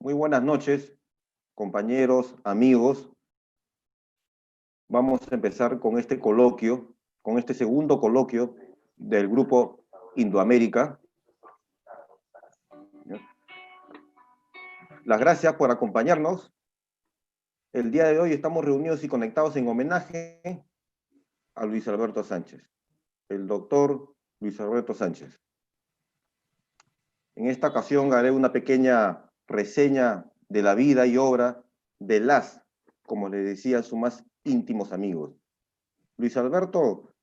Muy buenas noches, compañeros, amigos. Vamos a empezar con este coloquio, con este segundo coloquio del Grupo Indoamérica. Las gracias por acompañarnos. El día de hoy estamos reunidos y conectados en homenaje a Luis Alberto Sánchez, el doctor Luis Alberto Sánchez. En esta ocasión haré una pequeña reseña de la vida y obra de como le decía, sus más íntimos amigos. Luis Alberto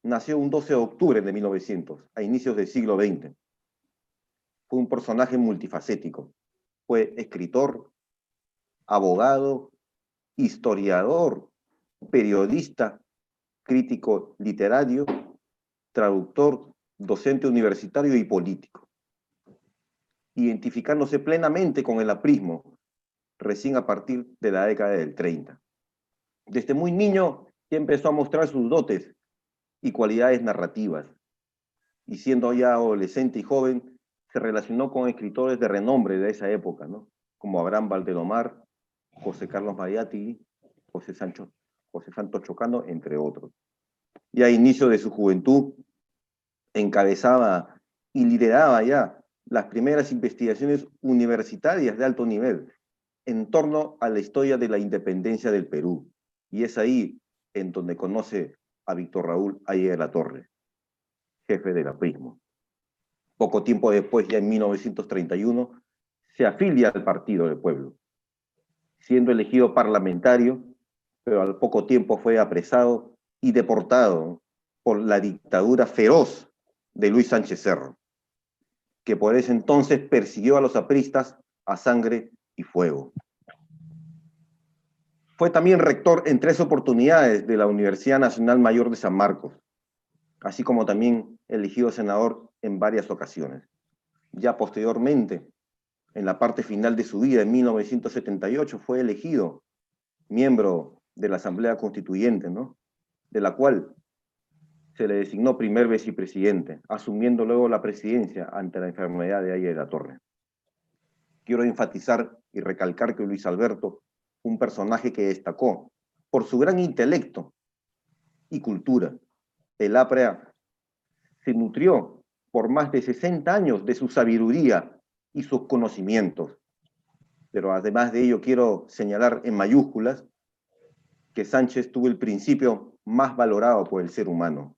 nació un 12 de octubre de 1900, a inicios del siglo XX. Fue un personaje multifacético. Fue escritor, abogado, historiador, periodista, crítico literario, traductor, docente universitario y político. Identificándose plenamente con el aprismo, recién a partir de la década del 30. Desde muy niño ya empezó a mostrar sus dotes y cualidades narrativas, y siendo ya adolescente y joven, se relacionó con escritores de renombre de esa época, ¿no? Como Abraham Valdelomar, José Carlos Mariátegui, José Santos Chocano, entre otros. Y a inicio de su juventud, encabezaba y lideraba ya las primeras investigaciones universitarias de alto nivel en torno a la historia de la independencia del Perú. Y es ahí en donde conoce a Víctor Raúl Ayer de la Torre, jefe del aprismo. Poco tiempo después, ya en 1931, se afilia al Partido del Pueblo, siendo elegido parlamentario, pero al poco tiempo fue apresado y deportado por la dictadura feroz de Luis Sánchez Cerro, que por ese entonces persiguió a los apristas a sangre y fuego. Fue también rector en 3 oportunidades de la Universidad Nacional Mayor de San Marcos, así como también elegido senador en varias ocasiones. Ya posteriormente, en la parte final de su vida, en 1978, fue elegido miembro de la Asamblea Constituyente, ¿no? De la cual se le designó primer vicepresidente, asumiendo luego la presidencia ante la enfermedad de Ayer de la Torre. Quiero enfatizar y recalcar que Luis Alberto, un personaje que destacó por su gran intelecto y cultura. El APRA se nutrió por más de 60 años de su sabiduría y sus conocimientos. Pero además de ello quiero señalar en mayúsculas que Sánchez tuvo el principio más valorado por el ser humano,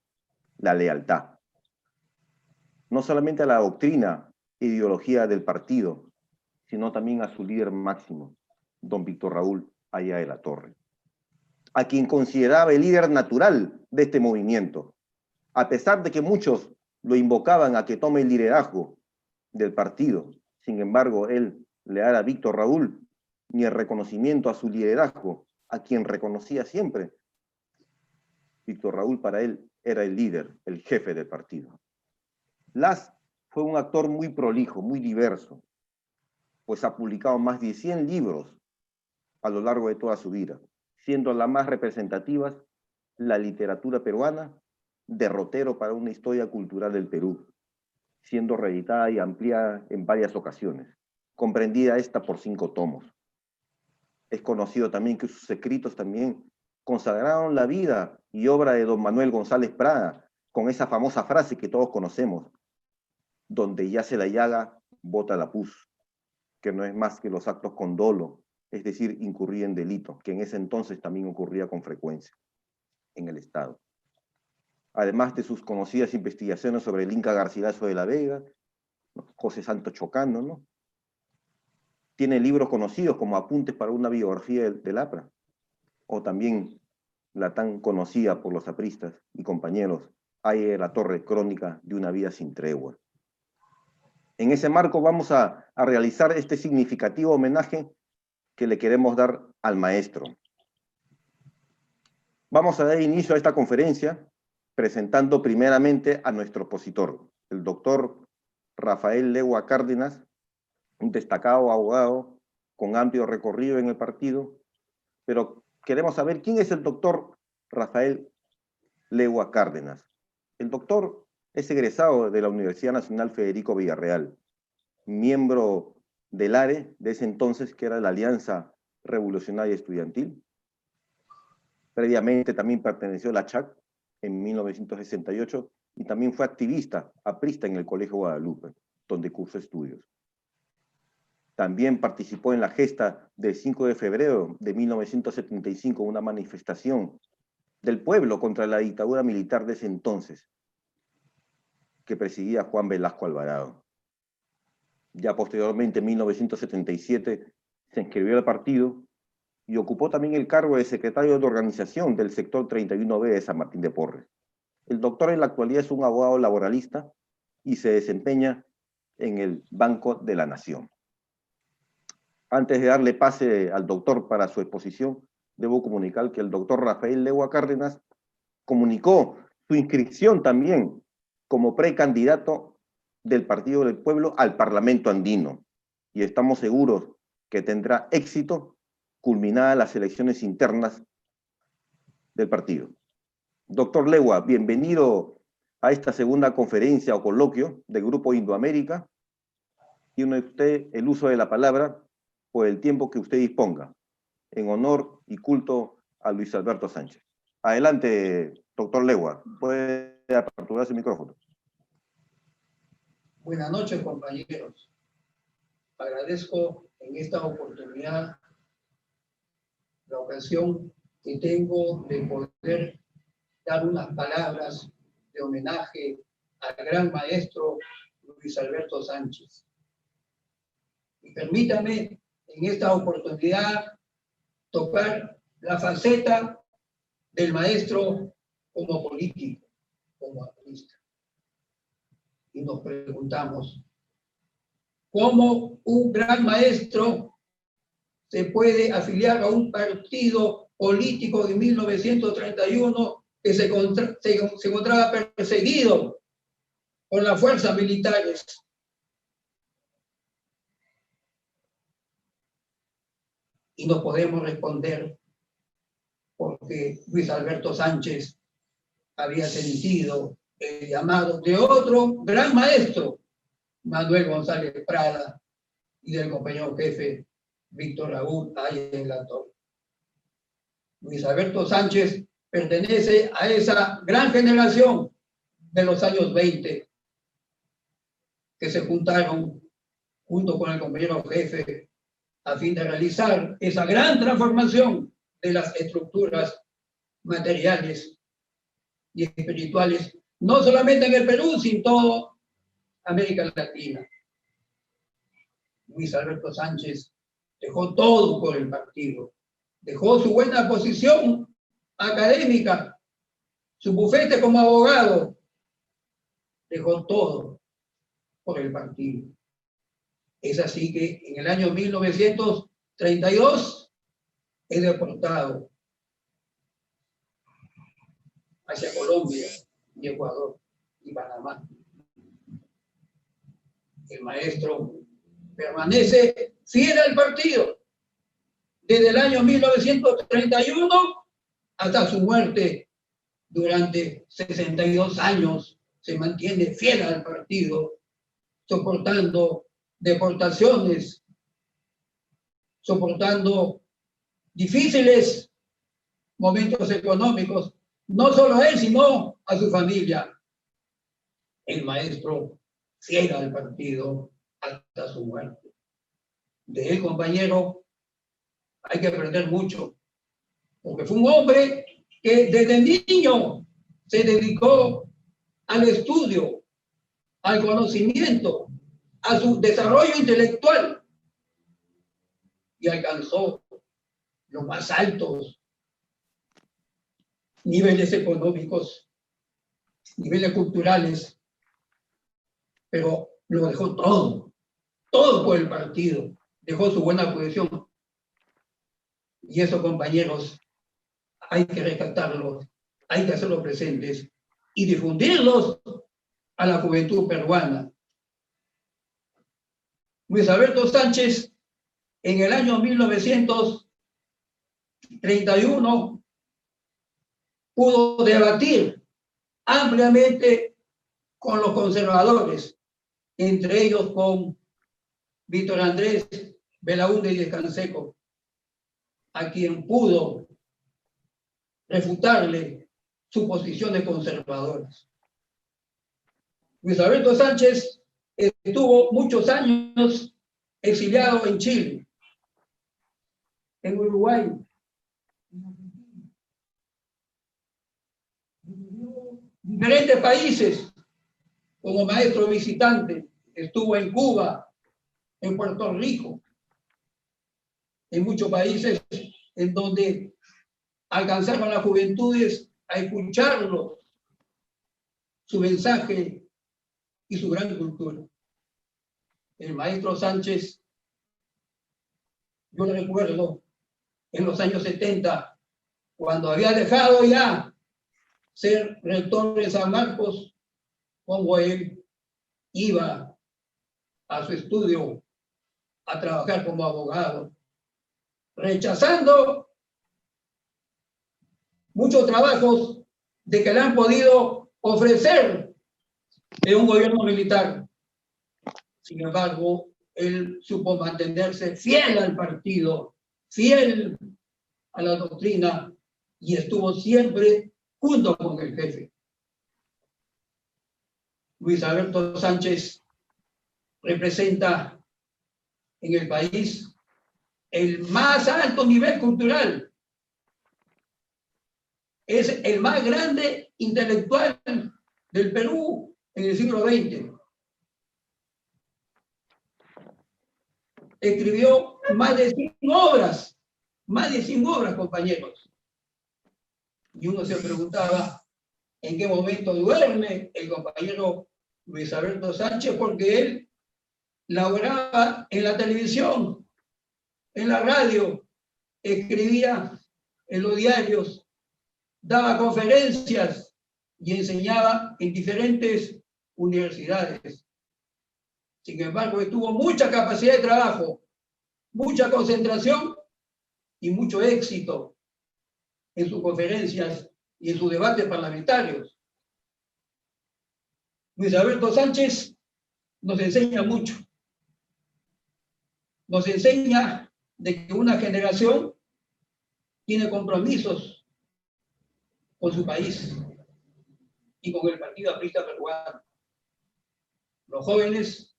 la lealtad. No solamente a la doctrina e ideología del partido, sino también a su líder máximo, don Víctor Raúl Aya de la Torre, a quien consideraba el líder natural de este movimiento, a pesar de que muchos lo invocaban a que tome el liderazgo del partido. Sin embargo, él le da a Víctor Raúl ni el reconocimiento a su liderazgo, a quien reconocía siempre. Víctor Raúl para él era el líder, el jefe del partido. Fue un actor muy prolijo, muy diverso, pues ha publicado más de 100 libros a lo largo de toda su vida, siendo las más representativas La literatura peruana, derrotero para una historia cultural del Perú, siendo reeditada y ampliada en varias ocasiones, comprendida esta por 5 tomos. Es conocido también que sus escritos también consagraron la vida y obra de don Manuel González Prada, con esa famosa frase que todos conocemos: donde yace la llaga, bota la pus, que no es más que los actos con dolo, es decir, incurrir en delito, que en ese entonces también ocurría con frecuencia en el Estado. Además de sus conocidas investigaciones sobre el Inca Garcilaso de la Vega, ¿no? José Santos Chocano, ¿no? Tiene libros conocidos como Apuntes para una biografía del APRA, o también la tan conocida por los apristas y compañeros, Ayer de la Torre, Crónica de una vida sin tregua. En ese marco vamos a realizar este significativo homenaje que le queremos dar al maestro. Vamos a dar inicio a esta conferencia presentando primeramente a nuestro expositor, el doctor Rafael Legua Cárdenas, un destacado abogado con amplio recorrido en el partido, pero queremos saber quién es el doctor Rafael Legua Cárdenas. El doctor es egresado de la Universidad Nacional Federico Villarreal, miembro del ARE de ese entonces, que era la Alianza Revolucionaria Estudiantil. Previamente también perteneció a la CHAC en 1968 y también fue activista, aprista en el Colegio Guadalupe, donde cursó estudios. También participó en la gesta del 5 de febrero de 1975, una manifestación del pueblo contra la dictadura militar de ese entonces, que presidía Juan Velasco Alvarado. Ya posteriormente, en 1977, se inscribió al partido y ocupó también el cargo de secretario de organización del sector 31B de San Martín de Porres. El doctor en la actualidad es un abogado laboralista y se desempeña en el Banco de la Nación. Antes de darle pase al doctor para su exposición, debo comunicar que el doctor Rafael Legua Cárdenas comunicó su inscripción también como precandidato del Partido del Pueblo al Parlamento Andino, y estamos seguros que tendrá éxito culminadas las elecciones internas del partido. Doctor Legua, bienvenido a esta segunda conferencia o coloquio del Grupo Indoamérica. Tiene usted el uso de la palabra por el tiempo que usted disponga, en honor y culto a Luis Alberto Sánchez. Adelante, doctor Legua, puede aperturar su micrófono. Buenas noches, compañeros. Agradezco en esta oportunidad la ocasión que tengo de poder dar unas palabras de homenaje al gran maestro Luis Alberto Sánchez. Y permítame en esta oportunidad tocar la faceta del maestro como político, como artista. Y nos preguntamos, ¿cómo un gran maestro se puede afiliar a un partido político de 1931 que se encontraba perseguido por las fuerzas militares? Y no podemos responder porque Luis Alberto Sánchez había sentido el llamado de otro gran maestro, Manuel González Prada, y del compañero jefe Víctor Raúl Ayala-Torre. Luis Alberto Sánchez pertenece a esa gran generación de los años 20 que se juntaron junto con el compañero jefe a fin de realizar esa gran transformación de las estructuras materiales y espirituales, no solamente en el Perú, sino en toda América Latina. Luis Alberto Sánchez dejó todo por el partido, dejó su buena posición académica, su bufete como abogado, dejó todo por el partido. Es así que en el año 1932 es deportado hacia Colombia y Ecuador y Panamá. El maestro permanece fiel al partido desde el año 1931 hasta su muerte. Durante 62 años se mantiene fiel al partido, soportando deportaciones, soportando difíciles momentos económicos, no solo a él, sino a su familia. El maestro fiel al partido hasta su muerte. De él, compañero, hay que aprender mucho, porque fue un hombre que desde niño se dedicó al estudio, al conocimiento, a su desarrollo intelectual y alcanzó los más altos niveles económicos, niveles culturales, pero lo dejó todo por el partido, dejó su buena posición. Y eso, compañeros, hay que rescatarlos, hay que hacerlos presentes y difundirlos a la juventud peruana. Luis Alberto Sánchez, en el año 1931, pudo debatir ampliamente con los conservadores, entre ellos con Víctor Andrés Belaúnde y Canseco, a quien pudo refutarle sus posiciones conservadoras. Luis Alberto Sánchez estuvo muchos años exiliado en Chile, en Uruguay, diferentes países como maestro visitante. Estuvo en Cuba, en Puerto Rico, en muchos países en donde alcanzaron las juventudes a escucharlo, su mensaje y su gran cultura. El maestro Sánchez, yo le recuerdo en los años 70, cuando había dejado ya ser rector de San Marcos, como él iba a su estudio a trabajar como abogado, rechazando muchos trabajos de que le han podido ofrecer de un gobierno militar. Sin embargo, él supo mantenerse fiel al partido, fiel a la doctrina, y estuvo siempre junto con el jefe. Luis Alberto Sánchez representa en el país el más alto nivel cultural. Es el más grande intelectual del Perú en el siglo XX. Escribió más de 100 obras, compañeros. Y uno se preguntaba en qué momento duerme el compañero Luis Alberto Sánchez, porque él laboraba en la televisión, en la radio, escribía en los diarios, daba conferencias y enseñaba en diferentes universidades. Sin embargo, tuvo mucha capacidad de trabajo, mucha concentración y mucho éxito en sus conferencias y en sus debates parlamentarios. Luis Alberto Sánchez nos enseña mucho. Nos enseña de que una generación tiene compromisos con su país y con el Partido Aprista Peruano. Los jóvenes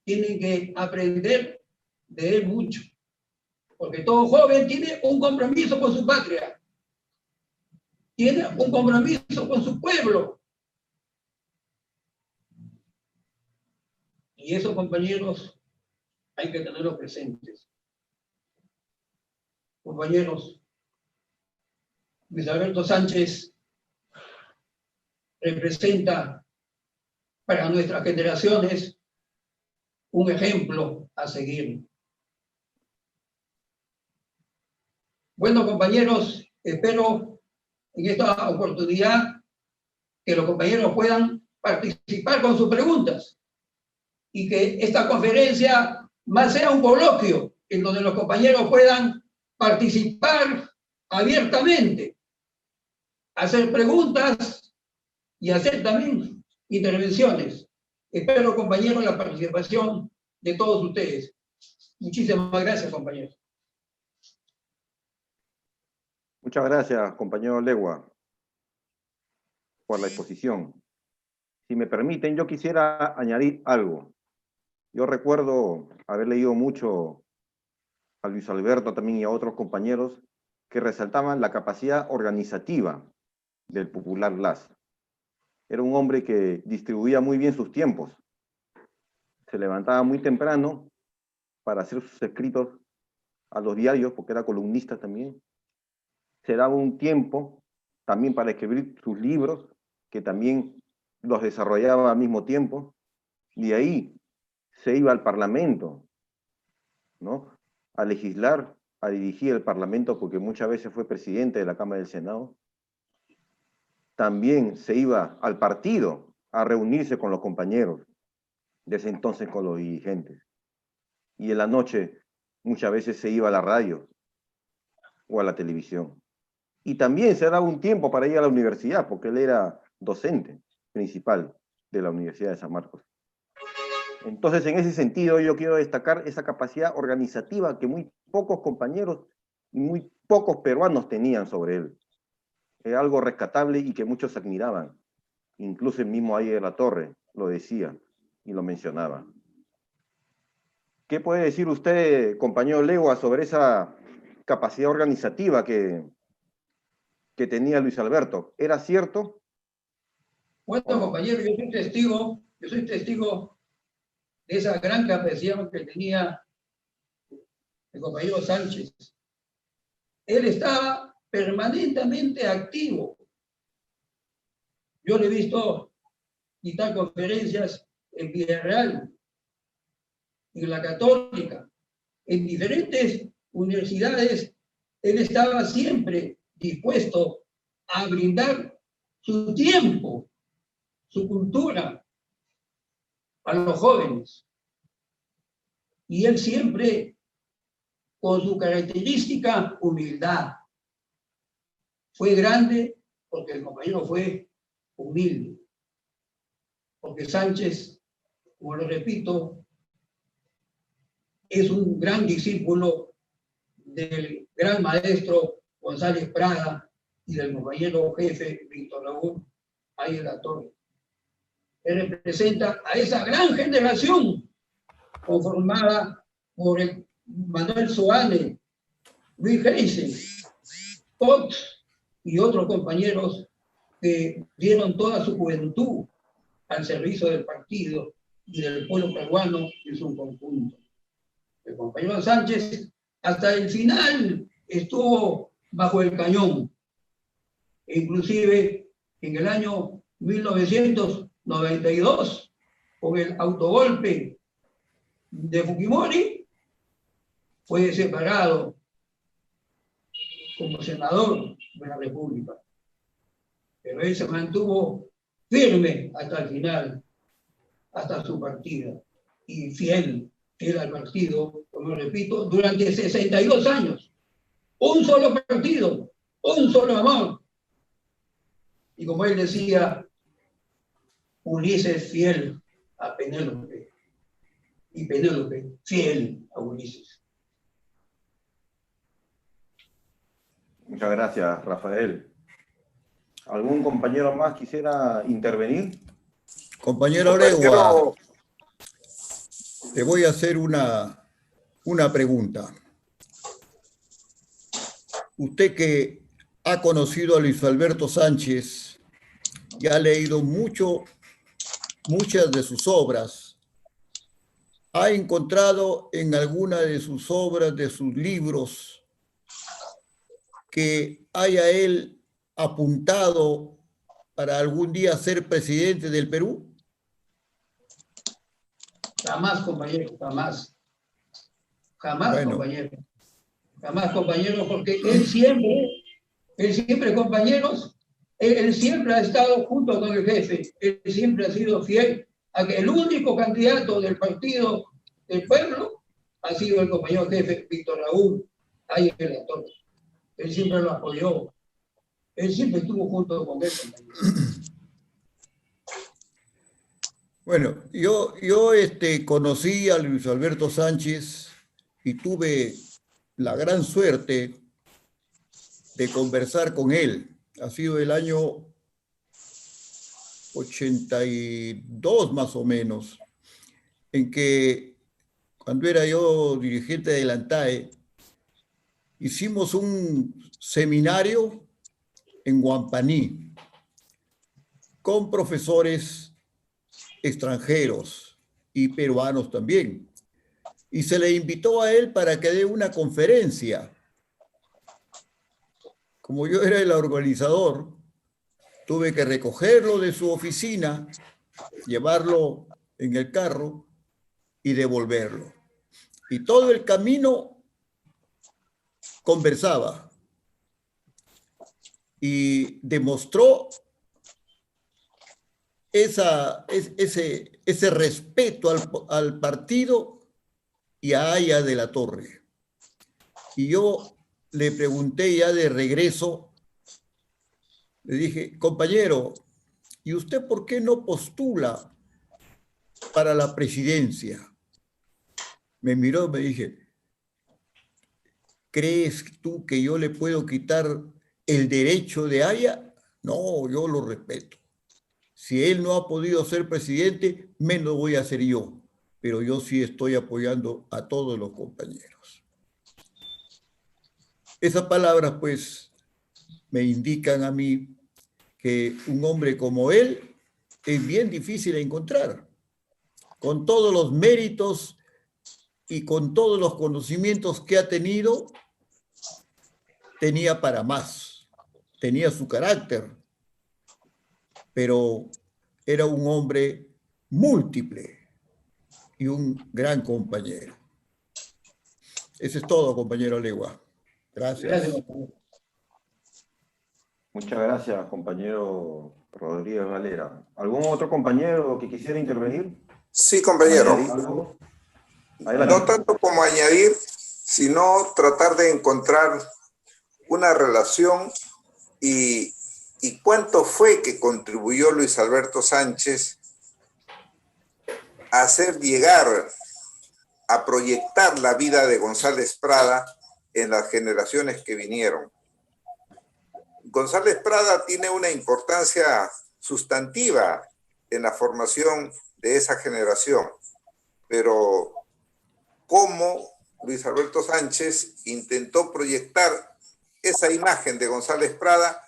tienen que aprender de él mucho, porque todo joven tiene un compromiso con su patria, tiene un compromiso con su pueblo. Y esos compañeros hay que tenerlos presentes. Compañeros, Luis Alberto Sánchez representa para nuestras generaciones un ejemplo a seguir. Bueno, compañeros, espero en esta oportunidad que los compañeros puedan participar con sus preguntas y que esta conferencia más sea un coloquio en donde los compañeros puedan participar abiertamente, hacer preguntas y hacer también intervenciones. Espero, compañeros, la participación de todos ustedes. Muchísimas gracias, compañeros. Muchas gracias, compañero Legua, por la exposición. Si me permiten, yo quisiera añadir algo. Yo recuerdo haber leído mucho a Luis Alberto también y a otros compañeros que resaltaban la capacidad organizativa del popular LAS. Era un hombre que distribuía muy bien sus tiempos. Se levantaba muy temprano para hacer sus escritos a los diarios, porque era columnista también. Se daba un tiempo también para escribir sus libros, que también los desarrollaba al mismo tiempo. De ahí se iba al Parlamento, ¿no? A legislar, a dirigir el Parlamento, porque muchas veces fue presidente de la Cámara del Senado. También se iba al partido a reunirse con los compañeros, desde entonces con los dirigentes. Y en la noche muchas veces se iba a la radio o a la televisión. Y también se daba un tiempo para ir a la universidad, porque él era docente principal de la Universidad de San Marcos. Entonces, en ese sentido, yo quiero destacar esa capacidad organizativa que muy pocos compañeros y muy pocos peruanos tenían sobre él. Era algo rescatable y que muchos admiraban. Incluso el mismo Aye de la Torre lo decía y lo mencionaba. ¿Qué puede decir usted, compañero Legua, sobre esa capacidad organizativa que tenía Luis Alberto? ¿Era cierto? Bueno, compañero, yo soy testigo de esa gran capacidad que tenía el compañero Sánchez. Él estaba permanentemente activo. Yo le he visto dictar conferencias en Villarreal, en la Católica, en diferentes universidades. Él estaba siempre dispuesto a brindar su tiempo, su cultura a los jóvenes. Y él siempre con su característica humildad. Fue grande porque el compañero fue humilde. Porque Sánchez, como lo repito, es un gran discípulo del gran maestro González Prada y del compañero jefe Víctor Raúl Aye de la Torre. Él representa a esa gran generación conformada por el Manuel Soane, Luis Heisen, Potts y otros compañeros que dieron toda su juventud al servicio del partido y del pueblo peruano en su conjunto. El compañero Sánchez hasta el final estuvo bajo el cañón. E inclusive en el año 1992, con el autogolpe de Fujimori, fue separado como senador de la República. Pero él se mantuvo firme hasta el final, hasta su partida, y fiel al partido, como repito, durante 62 años. Un solo partido, un solo amor. Y como él decía, Ulises fiel a Penélope y Penélope fiel a Ulises. Muchas gracias, Rafael. ¿Algún compañero más quisiera intervenir? Compañero Legua, te voy a hacer una pregunta. Usted que ha conocido a Luis Alberto Sánchez y ha leído muchas de sus obras, ¿ha encontrado en alguna de sus obras, de sus libros, que haya él apuntado para algún día ser presidente del Perú? Jamás, compañero, jamás. Jamás, Bueno. compañero. Jamás, compañero, porque él siempre, compañeros, él siempre ha estado junto con el jefe, él siempre ha sido fiel a que el único candidato del partido del pueblo ha sido el compañero jefe Víctor Raúl Aye de la Torre. Él siempre lo apoyó, él siempre estuvo junto con él, compañero. Bueno, yo conocí a Luis Alberto Sánchez y tuve la gran suerte de conversar con él. Ha sido el año 82 más o menos, en que cuando era yo dirigente de la ANTAE, hicimos un seminario en Huampaní con profesores extranjeros y peruanos también. Y se le invitó a él para que dé una conferencia. Como yo era el organizador, tuve que recogerlo de su oficina, llevarlo en el carro y devolverlo. Y todo el camino conversaba y demostró ese respeto al partido y a Aya de la Torre. Y yo le pregunté ya de regreso, le dije, compañero, ¿y usted por qué no postula para la presidencia. Me miró y me dije, ¿crees tú que yo le puedo quitar el derecho de Haya? No, yo lo respeto. Si él no ha podido ser presidente, menos voy a ser yo. Pero yo sí estoy apoyando a todos los compañeros. Esas palabras, pues, me indican a mí que un hombre como él es bien difícil de encontrar, con todos los méritos y con todos los conocimientos que ha tenido, tenía para más, tenía su carácter, pero era un hombre múltiple y un gran compañero. Eso es todo, compañero Legua. Gracias. Gracias. Muchas gracias, compañero Rodríguez Valera. ¿Algún otro compañero que quisiera intervenir? Sí, compañero. ¿Algo? Adelante. No tanto como añadir, sino tratar de encontrar una relación y cuánto fue que contribuyó Luis Alberto Sánchez a hacer llegar, a proyectar la vida de González Prada en las generaciones que vinieron. González Prada tiene una importancia sustantiva en la formación de esa generación, pero cómo Luis Alberto Sánchez intentó proyectar esa imagen de González Prada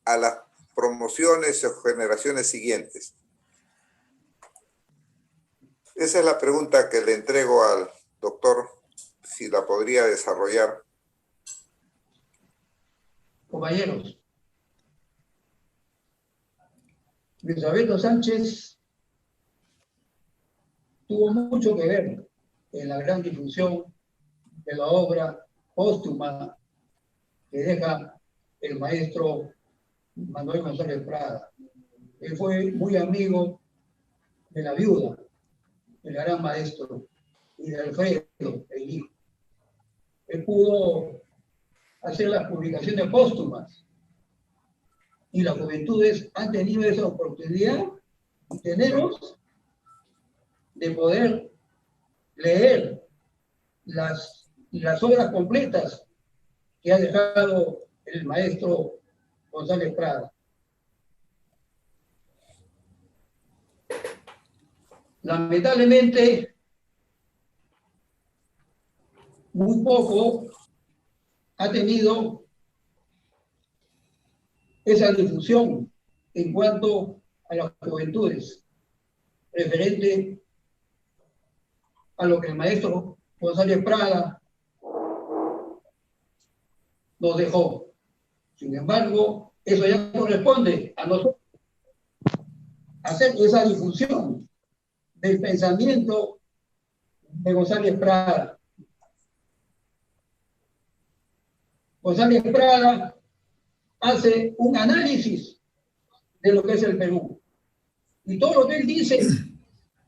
a las promociones o generaciones siguientes. Esa es la pregunta que le entrego al doctor, si la podría desarrollar. Compañeros, Luis Alberto Sánchez tuvo mucho que ver en la gran difusión de la obra póstuma que deja el maestro Manuel González Prada. Él fue muy amigo de la viuda, del gran maestro, y de Alfredo, el hijo. Él pudo hacer las publicaciones póstumas y las juventudes han tenido esa oportunidad y tenemos de poder leer las obras completas que ha dejado el maestro González Prada. Lamentablemente, muy poco ha tenido esa difusión en cuanto a las juventudes, referente a lo que el maestro González Prada nos dejó. Sin embargo, eso ya corresponde a nosotros hacer esa difusión del pensamiento de González Prada. González Prada hace un análisis de lo que es el Perú. Y todo lo que él dice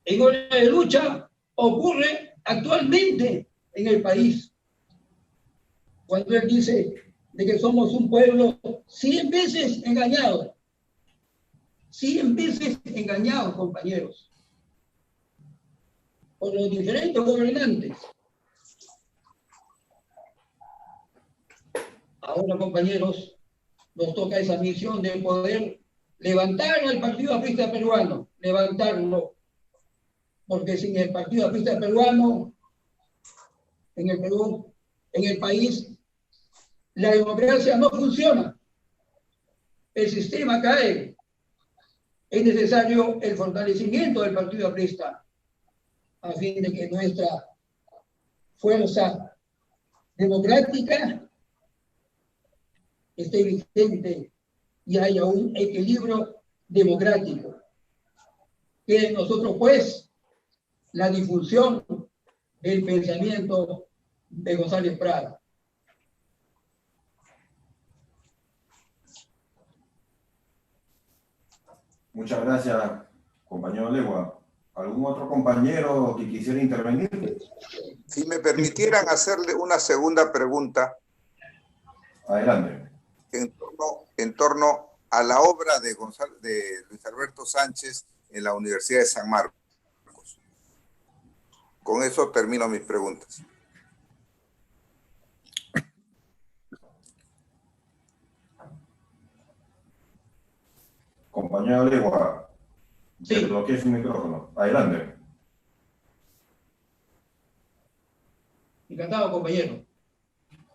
en hora de lucha ocurre actualmente en el país. Cuando él dice de que somos un pueblo 100 veces engañado. 100 veces engañados, compañeros, por los diferentes gobernantes. Ahora, compañeros, nos toca esa misión de poder levantar al Partido Aprista Peruano, levantarlo, porque sin el Partido Aprista Peruano, en el Perú, en el país, la democracia no funciona, el sistema cae. Es necesario el fortalecimiento del Partido Aprista a fin de que nuestra fuerza democrática esté vigente y haya un equilibrio democrático. Que nosotros, pues, la difusión del pensamiento de González Prada. Muchas gracias, compañero Legua. ¿Algún otro compañero que quisiera intervenir? Si me permitieran hacerle una segunda pregunta. Adelante. En torno a la obra de Luis Alberto Sánchez en la Universidad de San Marcos. Con eso termino mis preguntas. Compañero Legua, Sí. desbloquee su micrófono. Adelante. Encantado, compañero.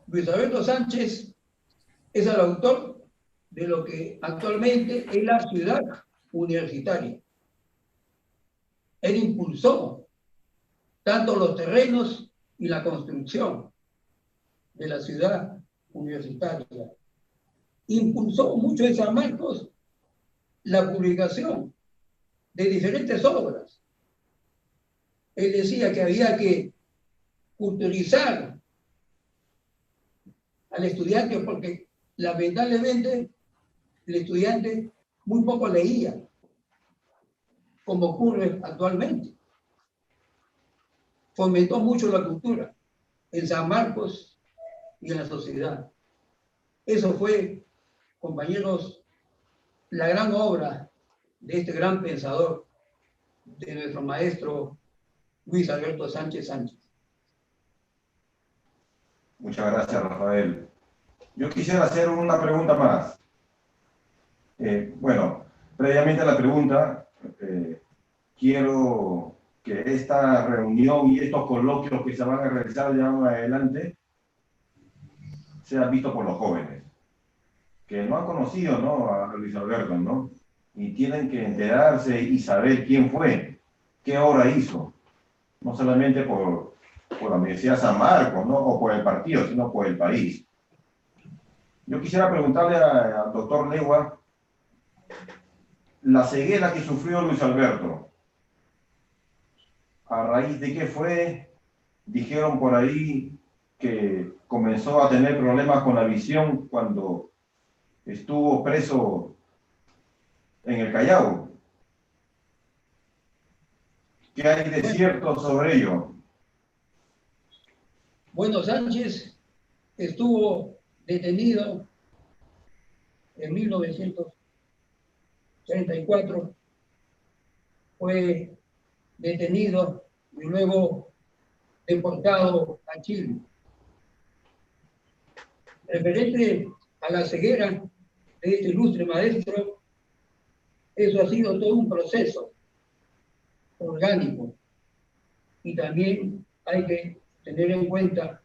Luis Alberto Sánchez es el autor de lo que actualmente es la ciudad universitaria. Él impulsó tanto los terrenos y la construcción de la ciudad universitaria. Impulsó mucho en San Marcos la publicación de diferentes obras. Él decía que había que culturizar al estudiante porque lamentablemente el estudiante muy poco leía, como ocurre actualmente. Fomentó mucho la cultura en San Marcos y en la sociedad. Eso fue, compañeros, la gran obra de este gran pensador, de nuestro maestro Luis Alberto Sánchez Sánchez. Muchas gracias, Rafael. Yo quisiera hacer una pregunta más. Bueno, previamente a la pregunta, quiero que esta reunión y estos coloquios que se van a realizar ya más adelante sean vistos por los jóvenes, que no han conocido, ¿no?, a Luis Alberto, ¿no? Y tienen que enterarse y saber quién fue, qué obra hizo, no solamente por la Universidad de San Marcos, ¿no?, o por el partido, sino por el país. Yo quisiera preguntarle al doctor Legua, la ceguera que sufrió Luis Alberto, ¿a raíz de qué fue? Dijeron por ahí que comenzó a tener problemas con la visión cuando estuvo preso en el Callao. ¿Qué hay de cierto sobre ello? Bueno, Sánchez estuvo detenido en 1934, fue detenido y luego deportado a Chile. Referente a la ceguera de este ilustre maestro, eso ha sido todo un proceso orgánico y también hay que tener en cuenta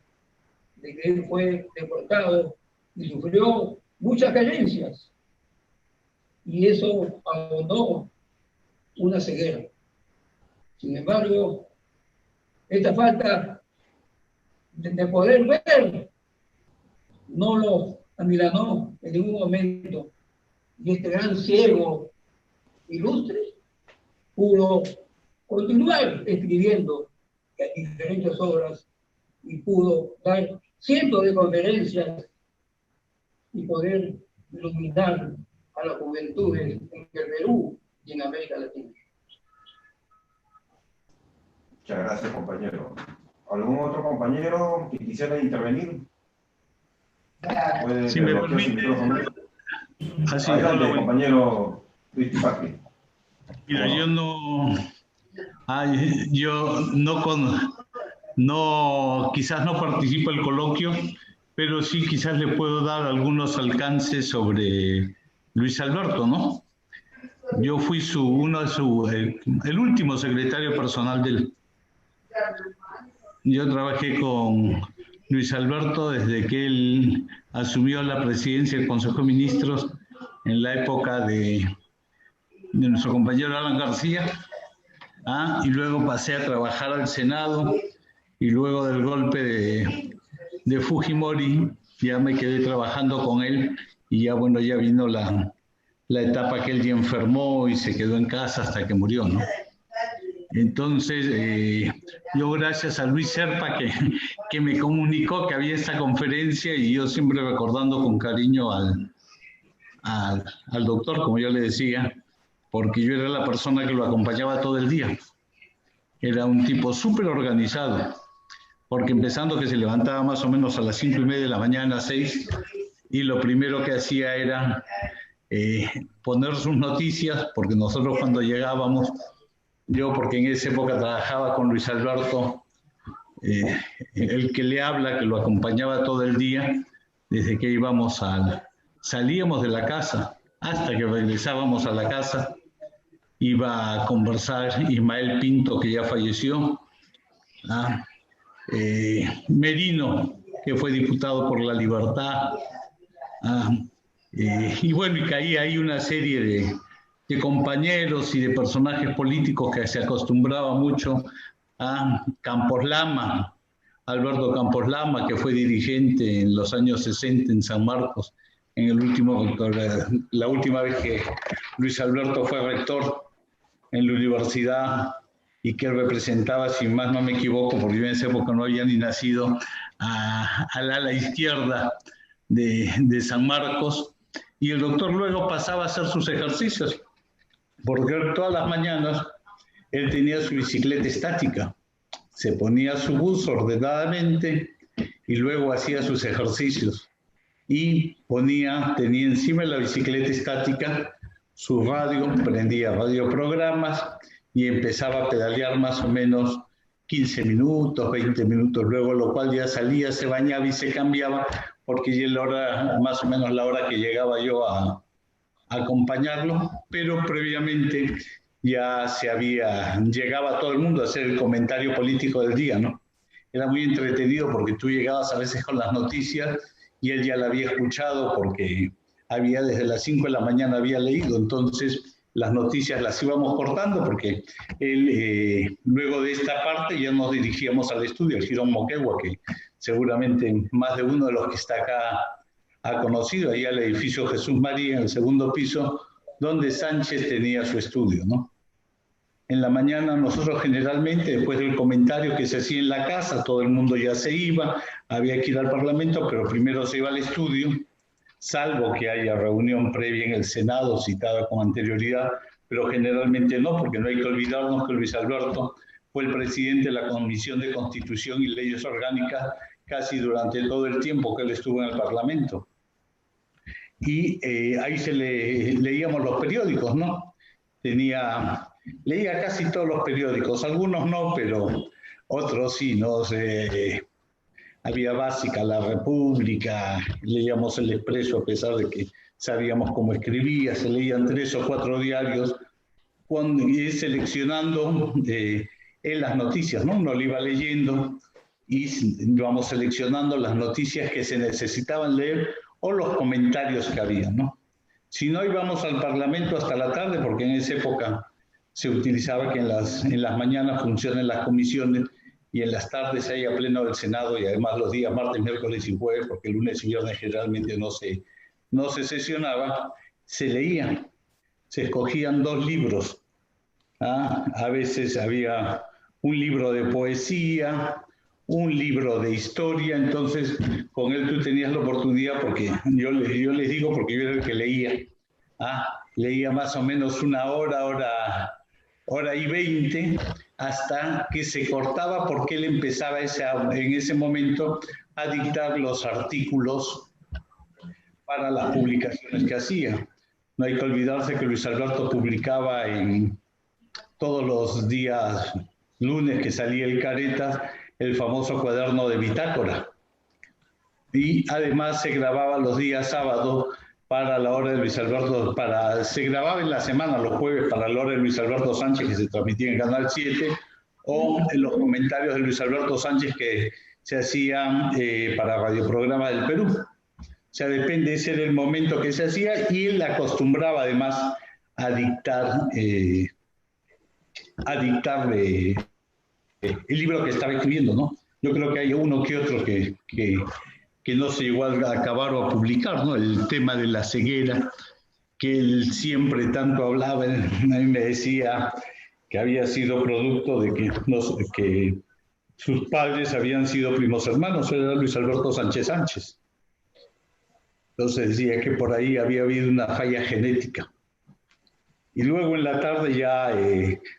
de que él fue deportado y sufrió muchas carencias y eso abonó una ceguera. Sin embargo, esta falta de poder ver no lo amilanó en ningún momento y este gran ciego ilustre pudo continuar escribiendo diferentes obras y pudo dar cientos de conferencias y poder iluminar a las juventudes en el Perú y en América Latina. Muchas gracias, compañero. ¿Algún otro compañero que quisiera intervenir? ¿Puede Si me desbloquear su permite. micrófono? Así, Adelante, hola, compañero Luis Tipaqui. mira, yo no, quizás no participo del coloquio, pero sí quizás le puedo dar algunos alcances sobre Luis Alberto, ¿no? Yo fui el último secretario personal de él. Yo trabajé con Luis Alberto desde que él asumió la presidencia del Consejo de Ministros en la época de nuestro compañero Alan García, y luego pasé a trabajar al Senado y luego del golpe de Fujimori ya me quedé trabajando con él y ya bueno, ya vino la etapa que él ya enfermó y se quedó en casa hasta que murió, ¿no? Entonces, yo gracias a Luis Serpa que me comunicó que había esta conferencia y yo siempre recordando con cariño al doctor, como yo le decía, porque yo era la persona que lo acompañaba todo el día. Era un tipo súper organizado, porque empezando que se levantaba más o menos a las 5:30 de la mañana, 6, y lo primero que hacía era poner sus noticias, porque nosotros cuando llegábamos Yo, porque en esa época trabajaba con Luis Alberto, el que le habla, que lo acompañaba todo el día, desde que salíamos de la casa hasta que regresábamos a la casa, iba a conversar Ismael Pinto, que ya falleció, Merino, que fue diputado por La Libertad, y bueno, y caía ahí una serie de compañeros y de personajes políticos que se acostumbraba mucho a Campos Lama, Alberto Campos Lama, que fue dirigente en los años 60 en San Marcos, la última vez que Luis Alberto fue rector en la universidad y que representaba, si más no me equivoco, porque yo en esa época no había ni nacido, al ala izquierda de San Marcos, y el doctor luego pasaba a hacer sus ejercicios, porque todas las mañanas él tenía su bicicleta estática, se ponía su bus ordenadamente y luego hacía sus ejercicios, y tenía encima de la bicicleta estática su radio, prendía radioprogramas y empezaba a pedalear más o menos 15 minutos, 20 minutos, luego lo cual ya salía, se bañaba y se cambiaba, porque ya era más o menos la hora que llegaba yo a acompañarlo, pero previamente ya llegaba todo el mundo a hacer el comentario político del día, ¿no? Era muy entretenido porque tú llegabas a veces con las noticias y él ya la había escuchado porque desde las 5 de la mañana había leído, entonces las noticias las íbamos cortando porque él, luego de esta parte ya nos dirigíamos al estudio, el Girón Moquegua, que seguramente más de uno de los que está acá ha conocido, ahí al edificio Jesús María, en el segundo piso, donde Sánchez tenía su estudio, ¿no? En la mañana nosotros generalmente, después del comentario que se hacía en la casa, todo el mundo ya se iba, había que ir al Parlamento, pero primero se iba al estudio, salvo que haya reunión previa en el Senado citada con anterioridad, pero generalmente no, porque no hay que olvidarnos que Luis Alberto fue el presidente de la Comisión de Constitución y Leyes Orgánicas casi durante todo el tiempo que él estuvo en el Parlamento. Y ahí leíamos los periódicos, ¿no? Leía casi todos los periódicos, algunos no, pero otros sí, ¿no? Había Básica, La República, leíamos El Expreso a pesar de que sabíamos cómo escribía, se leían 3 o 4 diarios, y seleccionando en las noticias, ¿no? Uno lo iba leyendo y íbamos seleccionando las noticias que se necesitaban leer o los comentarios que había, ¿no? Si no, íbamos al Parlamento hasta la tarde, porque en esa época se utilizaba que en las mañanas funcionen las comisiones y en las tardes haya pleno del Senado, y además los días martes, miércoles y jueves, porque el lunes y viernes generalmente no se sesionaba, se leía, se escogían 2 libros. A veces había un libro de poesía, un libro de historia, entonces con él tú tenías la oportunidad, porque yo les digo, porque yo era el que leía, leía más o menos una hora y 20, hasta que se cortaba porque él empezaba en ese momento a dictar los artículos para las publicaciones que hacía. No hay que olvidarse que Luis Alberto publicaba en todos los días lunes que salía el Caretas, el famoso cuaderno de bitácora. Y además se grababa los días sábados para la hora de Luis Alberto, se grababa en la semana, los jueves, para la hora de Luis Alberto Sánchez, que se transmitía en Canal 7, o en los comentarios de Luis Alberto Sánchez que se hacían para radioprogramas del Perú. O sea, depende, ese era el momento que se hacía, y él acostumbraba además a dictar el libro que estaba escribiendo, ¿no? Yo creo que hay uno que otro que no se llegó a acabar o a publicar, ¿no? El tema de la ceguera, que él siempre tanto hablaba. A mí me decía que había sido producto de que sus padres habían sido primos hermanos, era Luis Alberto Sánchez Sánchez. Entonces decía que por ahí había habido una falla genética. Y luego en la tarde ya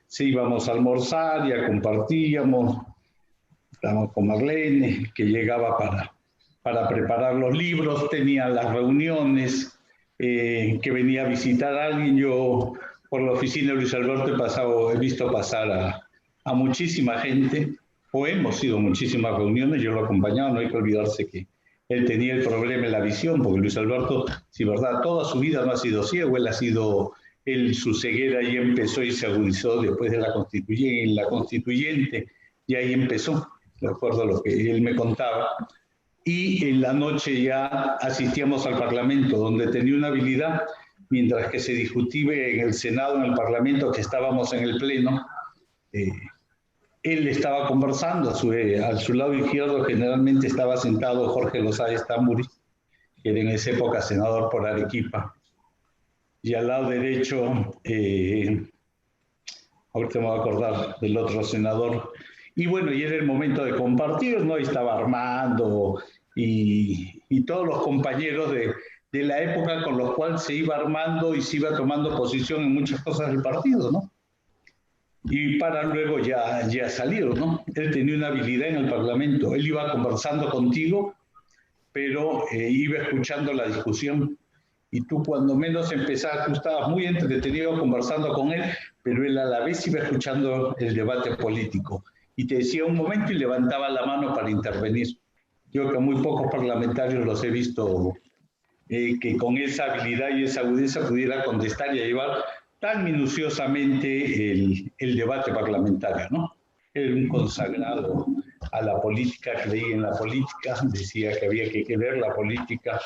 sí íbamos a almorzar, ya compartíamos, estábamos con Marlene, que llegaba para preparar los libros, tenía las reuniones, que venía a visitar a alguien. Yo por la oficina de Luis Alberto he visto pasar a muchísima gente, o hemos sido muchísimas reuniones, yo lo acompañaba, no hay que olvidarse que él tenía el problema en la visión, porque Luis Alberto, si verdad, toda su vida no ha sido ciego, su ceguera ahí empezó y se agudizó después de la constituyente, y ahí empezó, de acuerdo a lo que él me contaba. Y en la noche ya asistíamos al Parlamento, donde tenía una habilidad, mientras que se discutía en el Senado, en el Parlamento, que estábamos en el Pleno, él estaba conversando, a su lado izquierdo generalmente estaba sentado Jorge Losada Tamburi, que era en esa época senador por Arequipa, y al lado derecho, ahorita me voy a acordar del otro senador, y bueno, y era el momento de compartir, ¿no? Y estaba Armando y todos los compañeros de la época con los cuales se iba armando y se iba tomando posición en muchas cosas del partido, ¿no? Y para luego ya salir, ¿no? Él tenía una habilidad en el Parlamento, él iba conversando contigo, pero iba escuchando la discusión, y tú cuando menos empezabas, tú estabas muy entretenido conversando con él, pero él a la vez iba escuchando el debate político, y te decía un momento y levantaba la mano para intervenir. Yo creo que muy pocos parlamentarios los he visto que con esa habilidad y esa agudeza pudiera contestar y llevar tan minuciosamente el debate parlamentario, ¿no? Era un consagrado a la política, creía en la política, decía que había que querer la política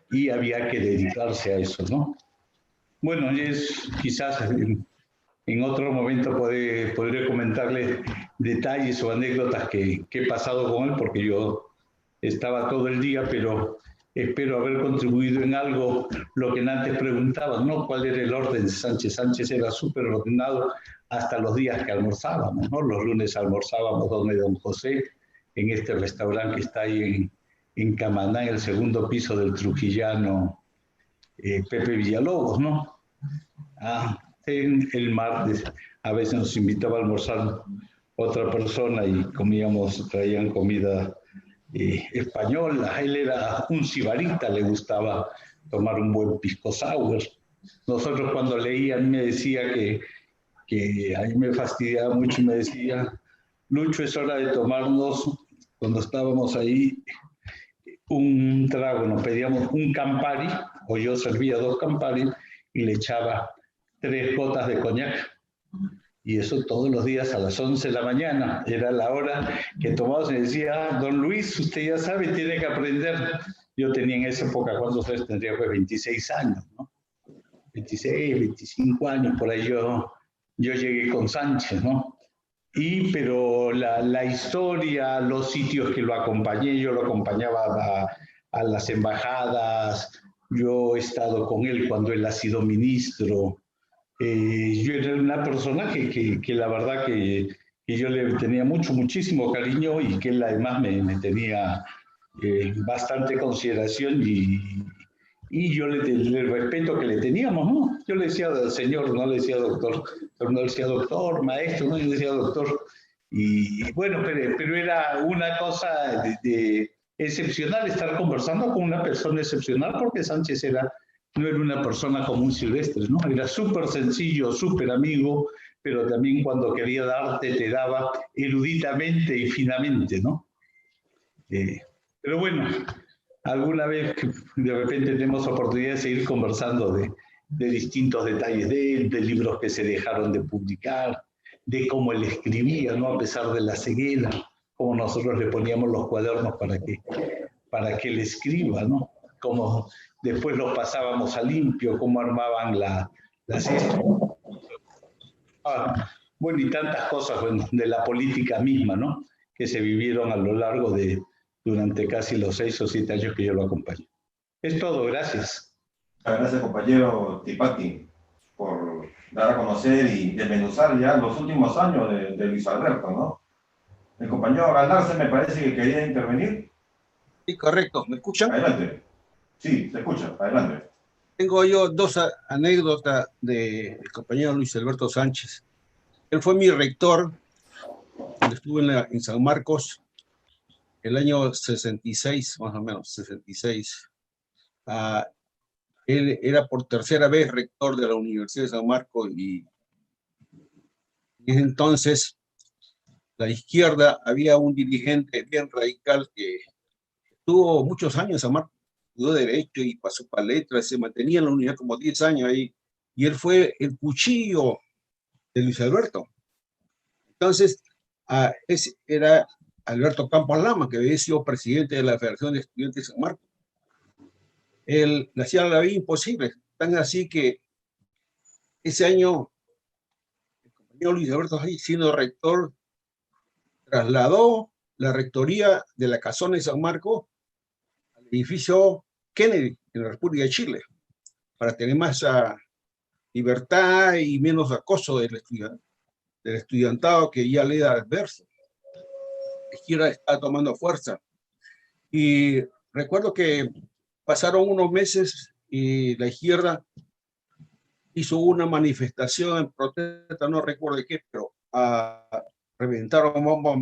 y había que dedicarse a eso, ¿no? Bueno, quizás en otro momento podré comentarles detalles o anécdotas que he pasado con él, porque yo estaba todo el día, pero espero haber contribuido en algo lo que antes preguntaban, ¿no? ¿Cuál era el orden de Sánchez? Sánchez era súper ordenado hasta los días que almorzábamos, ¿no? Los lunes almorzábamos donde Don José, en este restaurante que está ahí en Camaná, en el segundo piso del trujillano Pepe Villalobos, ¿no? El martes a veces nos invitaba a almorzar otra persona y traían comida española. Él era un sibarita, le gustaba tomar un buen pisco sour. Nosotros cuando leía, a mí me decía que a mí me fastidiaba mucho y me decía, Lucho, es hora de tomarnos, cuando estábamos ahí, un trago, nos pedíamos un Campari, o yo servía 2 Campari y le echaba 3 gotas de coñac. Y eso todos los días a las 11 de la mañana. Era la hora que tomábamos y decía, don Luis, usted ya sabe, tiene que aprender. Yo tenía en esa época, ¿cuántos años tendría? Pues 26 años, ¿no? 26, 25 años, por ahí yo llegué con Sánchez, ¿no? Pero la historia, los sitios que lo acompañé, yo lo acompañaba a las embajadas, yo he estado con él cuando él ha sido ministro. Yo era una persona que la verdad que yo le tenía muchísimo cariño, y que él además me tenía bastante consideración, y yo el respeto que le teníamos, ¿no? Yo le decía señor, no le decía doctor, pero no le decía doctor, maestro, no, yo le decía doctor. Y bueno, pero era una cosa de excepcional estar conversando con una persona excepcional, porque Sánchez no era una persona común silvestre, ¿no? Era súper sencillo, súper amigo, pero también cuando quería darte, te daba eruditamente y finamente, ¿no? Pero bueno, alguna vez de repente tenemos oportunidad de seguir conversando de distintos detalles de él, de libros que se dejaron de publicar, de cómo él escribía, ¿no? A pesar de la ceguera, cómo nosotros le poníamos los cuadernos para que él escriba, ¿no? Cómo después los pasábamos a limpio, cómo armaban las bueno, y tantas cosas, bueno, de la política misma, ¿no? Que se vivieron a lo largo durante casi los 6 o 7 años que yo lo acompañé. Es todo, gracias. Gracias, compañero Tipati, por dar a conocer y desmenuzar ya los últimos años de Luis Alberto, ¿no? El compañero Galarza me parece que quería intervenir. Sí, correcto. ¿Me escuchan? Adelante. Sí, se escucha. Adelante. Tengo yo 2 anécdotas del compañero Luis Alberto Sánchez. Él fue mi rector cuando estuve en San Marcos el año 66, más o menos, 66. Él era por tercera vez rector de la Universidad de San Marcos y entonces la izquierda había un dirigente bien radical que estuvo muchos años en San Marcos, estudió Derecho y pasó para Letras, se mantenía en la unidad como 10 años ahí, y él fue el cuchillo de Luis Alberto. Entonces, ese era Alberto Campos Lama, que había sido presidente de la Federación de Estudiantes de San Marcos. Él le hacía la vida imposible, tan así que ese año el compañero Luis Alberto, siendo rector, trasladó la rectoría de la Casona de San Marcos al edificio Kennedy en la República de Chile, para tener más libertad y menos acoso del estudiantado que ya le era adverso. La izquierda está tomando fuerza. Y recuerdo que pasaron unos meses y la izquierda hizo una manifestación en protesta, no recuerdo de qué, pero reventaron bombas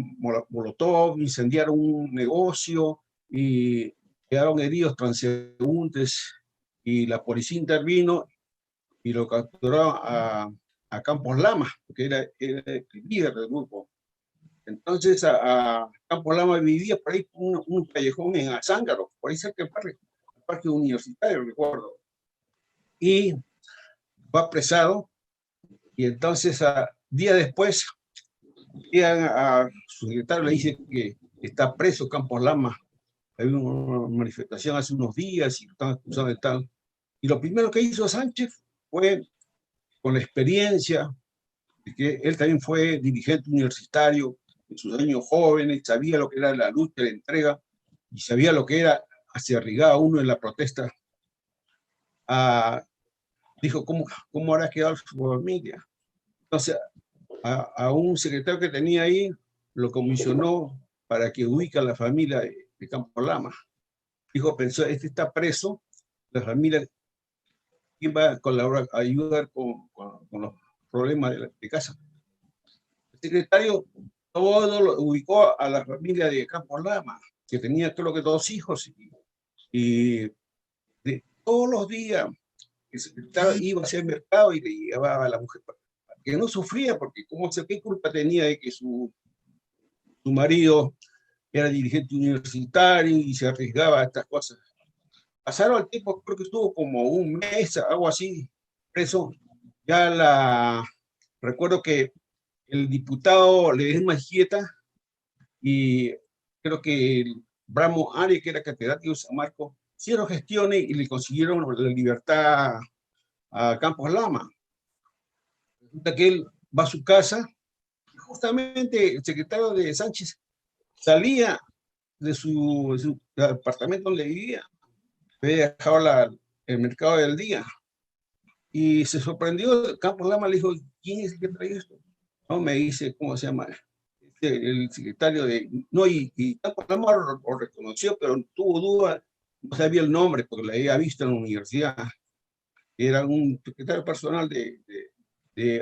molotov, incendiaron un negocio y quedaron heridos transeúntes y la policía intervino y lo capturó a Campos Lama, que era el líder del grupo. Entonces a Campos Lama vivía por ahí un callejón en Azángaro, por ahí cerca del parque universitario, recuerdo. Y fue apresado y entonces días después a su secretario le dice que está preso Campos Lama. Hay una manifestación hace unos días y lo están acusando de tal. Y lo primero que hizo Sánchez fue, con la experiencia de que él también fue dirigente universitario en sus años jóvenes, sabía lo que era la lucha, la entrega, y sabía lo que era hacia arriba uno en la protesta. Dijo, ¿cómo habrá quedado su familia? Entonces, a un secretario que tenía ahí, lo comisionó para que ubique a la familia de Campos Lama. Dijo, pensó, este está preso, la familia, ¿quién va a colaborar, a ayudar con los problemas de casa? El secretario todo lo ubicó a la familia de Campos Lama, que tenía creo que 2 hijos, y de todos los días el secretario iba hacia el mercado y le llevaba a la mujer, que no sufría, porque ¿qué culpa tenía de que su marido era dirigente universitario y se arriesgaba a estas cosas? Pasaron el tiempo, creo que estuvo como un mes, algo así, preso. Recuerdo que el diputado Ledesma Gieta y creo que el Bramo Ari, que era catedrático de San Marcos, hicieron gestiones y le consiguieron la libertad a Campos Lama. Resulta que él va a su casa y justamente el secretario de Sánchez salía de su apartamento donde vivía, había dejado el mercado del día y se sorprendió. Campos Lama le dijo, ¿quién es el que trae esto? No, me dice, ¿cómo se llama? El secretario de... No, y Campos Lama lo reconoció, pero tuvo duda, no sabía el nombre porque lo había visto en la universidad. Era un secretario personal de Luis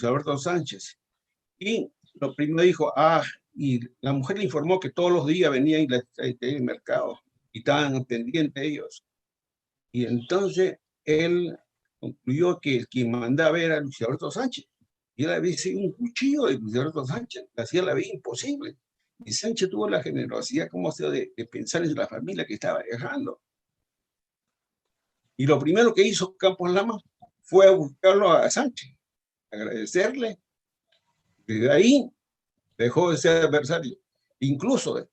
Alberto Sánchez. Y lo primero dijo, y la mujer le informó que todos los días venía y el mercado y estaban pendientes ellos. Y entonces él concluyó que el que mandaba era Luis Alberto Sánchez. Y él había sido un cuchillo de Luis Alberto Sánchez, le hacía la vida imposible. Y Sánchez tuvo la generosidad, como sea, de pensar en la familia que estaba dejando. Y lo primero que hizo Campos Lama fue a buscarlo a Sánchez, agradecerle. Desde ahí dejó de ser adversario. Incluso,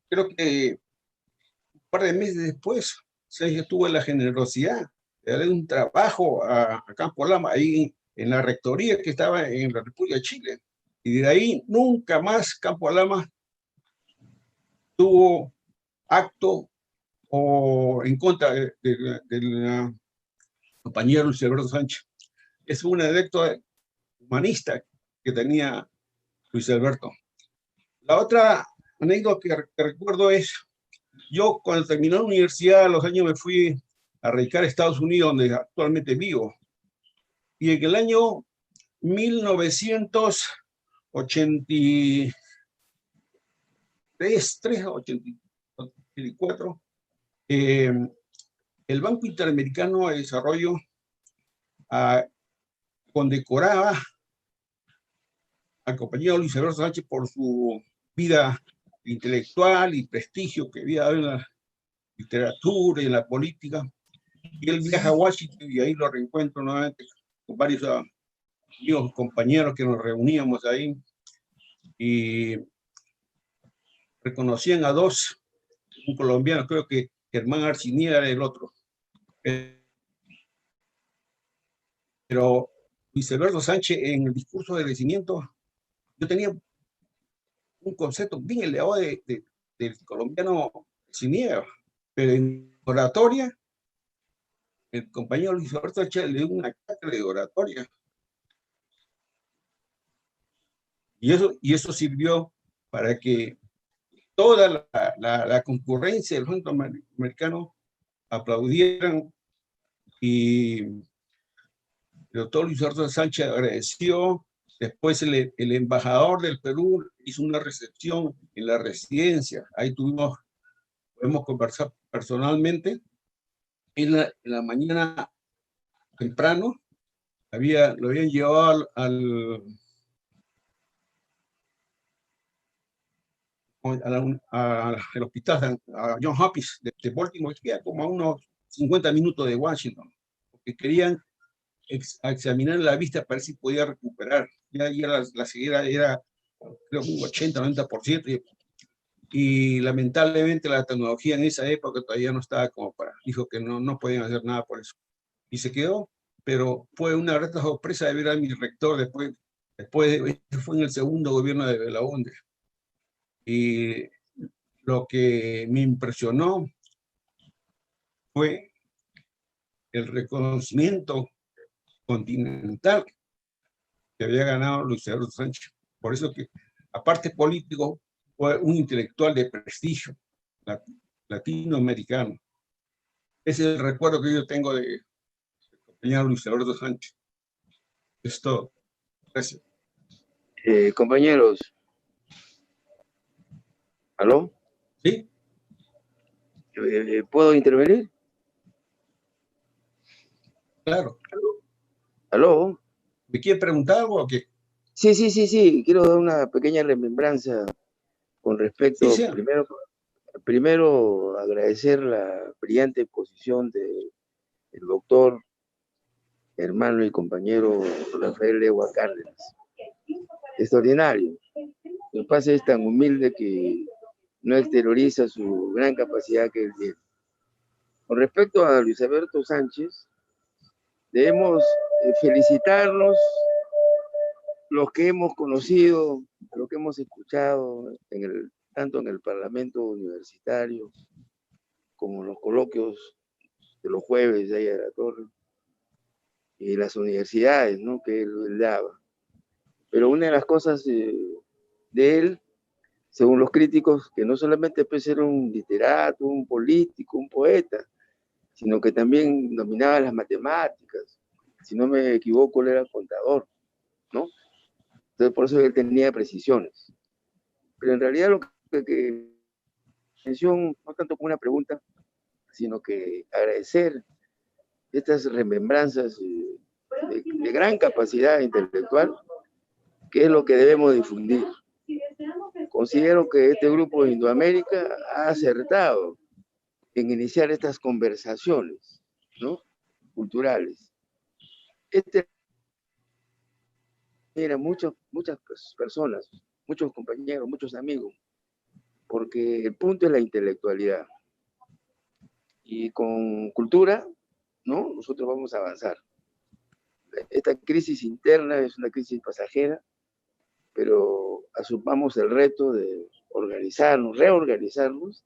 creo que un par de meses después, Sánchez tuvo la generosidad de darle un trabajo a Campos Lama ahí en la rectoría que estaba en la República de Chile. Y de ahí nunca más Campos Lama tuvo acto o en contra del compañero Luis Alberto Sánchez. Es una anécdota humanista que tenía Luis Alberto. La otra anécdota que recuerdo es, yo cuando terminé la universidad, a los años me fui a radicar a Estados Unidos, donde actualmente vivo. Y en el año 1983, 84, el Banco Interamericano de Desarrollo condecoraba al compañero Luis Alberto Sánchez por su vida intelectual y prestigio que había dado en la literatura y en la política. Y él viaja a Washington y ahí lo reencuentro nuevamente con varios amigos, compañeros que nos reuníamos ahí y reconocían a dos, un colombiano, creo que Germán Arciniega era el otro. Pero Luis Alberto Sánchez, en el discurso de agradecimiento, yo tenía un concepto bien elevado del colombiano Arciniega, pero en oratoria, el compañero Luis Alberto Sánchez le dio una cátedra de oratoria. Y eso sirvió para que toda la concurrencia del Banco Americano aplaudieran, y el doctor Luis Alberto Sánchez agradeció. Después el embajador del Perú hizo una recepción en la residencia. Ahí podemos conversar personalmente. En la mañana temprano lo habían llevado al hospital, a John Hopkins de Baltimore, que queda como a unos 50 minutos de Washington, porque querían examinar la vista para ver si podía recuperar. Ya la ceguera era, creo, un 80-90%, y lamentablemente la tecnología en esa época todavía no estaba como para, dijo que no podían hacer nada por eso. Y se quedó, pero fue una grata sorpresa de ver a mi rector después fue en el segundo gobierno de Belaúnde. Y lo que me impresionó fue el reconocimiento continental que había ganado Luis Alberto Sánchez. Por eso que, aparte político, fue un intelectual de prestigio latinoamericano. Ese es el recuerdo que yo tengo del compañero Luis Alberto Sánchez. Es todo. Gracias. Compañeros, ¿aló? ¿Sí? ¿Puedo intervenir? Claro. ¿Aló? ¿Me quiere preguntar algo o qué? Sí. Quiero dar una pequeña remembranza con respecto, Sí. primero agradecer la brillante exposición del doctor, hermano y compañero Rafael Legua Cárdenas. Extraordinario. El pase es tan humilde que no exterioriza su gran capacidad que él tiene. Con respecto a Luis Alberto Sánchez, debemos felicitarnos, los que hemos conocido, los que hemos escuchado, tanto en el Parlamento Universitario como en los coloquios de los jueves de ahí de la Torre, y las universidades, ¿no?, que él daba. Pero una de las cosas de él, según los críticos, que no solamente pues era un literato, un político, un poeta, sino que también dominaba las matemáticas. Si no me equivoco, él era contador, ¿no? Entonces, por eso él tenía precisiones. Pero en realidad lo que mención, no tanto como una pregunta, sino que agradecer estas remembranzas de gran capacidad intelectual, que es lo que debemos difundir. Considero que este grupo de Indoamérica ha acertado en iniciar estas conversaciones, ¿no?, culturales. Mira, muchas personas, muchos compañeros, muchos amigos, porque el punto es la intelectualidad. Y con cultura, ¿no?, nosotros vamos a avanzar. Esta crisis interna es una crisis pasajera, pero asumamos el reto de organizarnos, reorganizarnos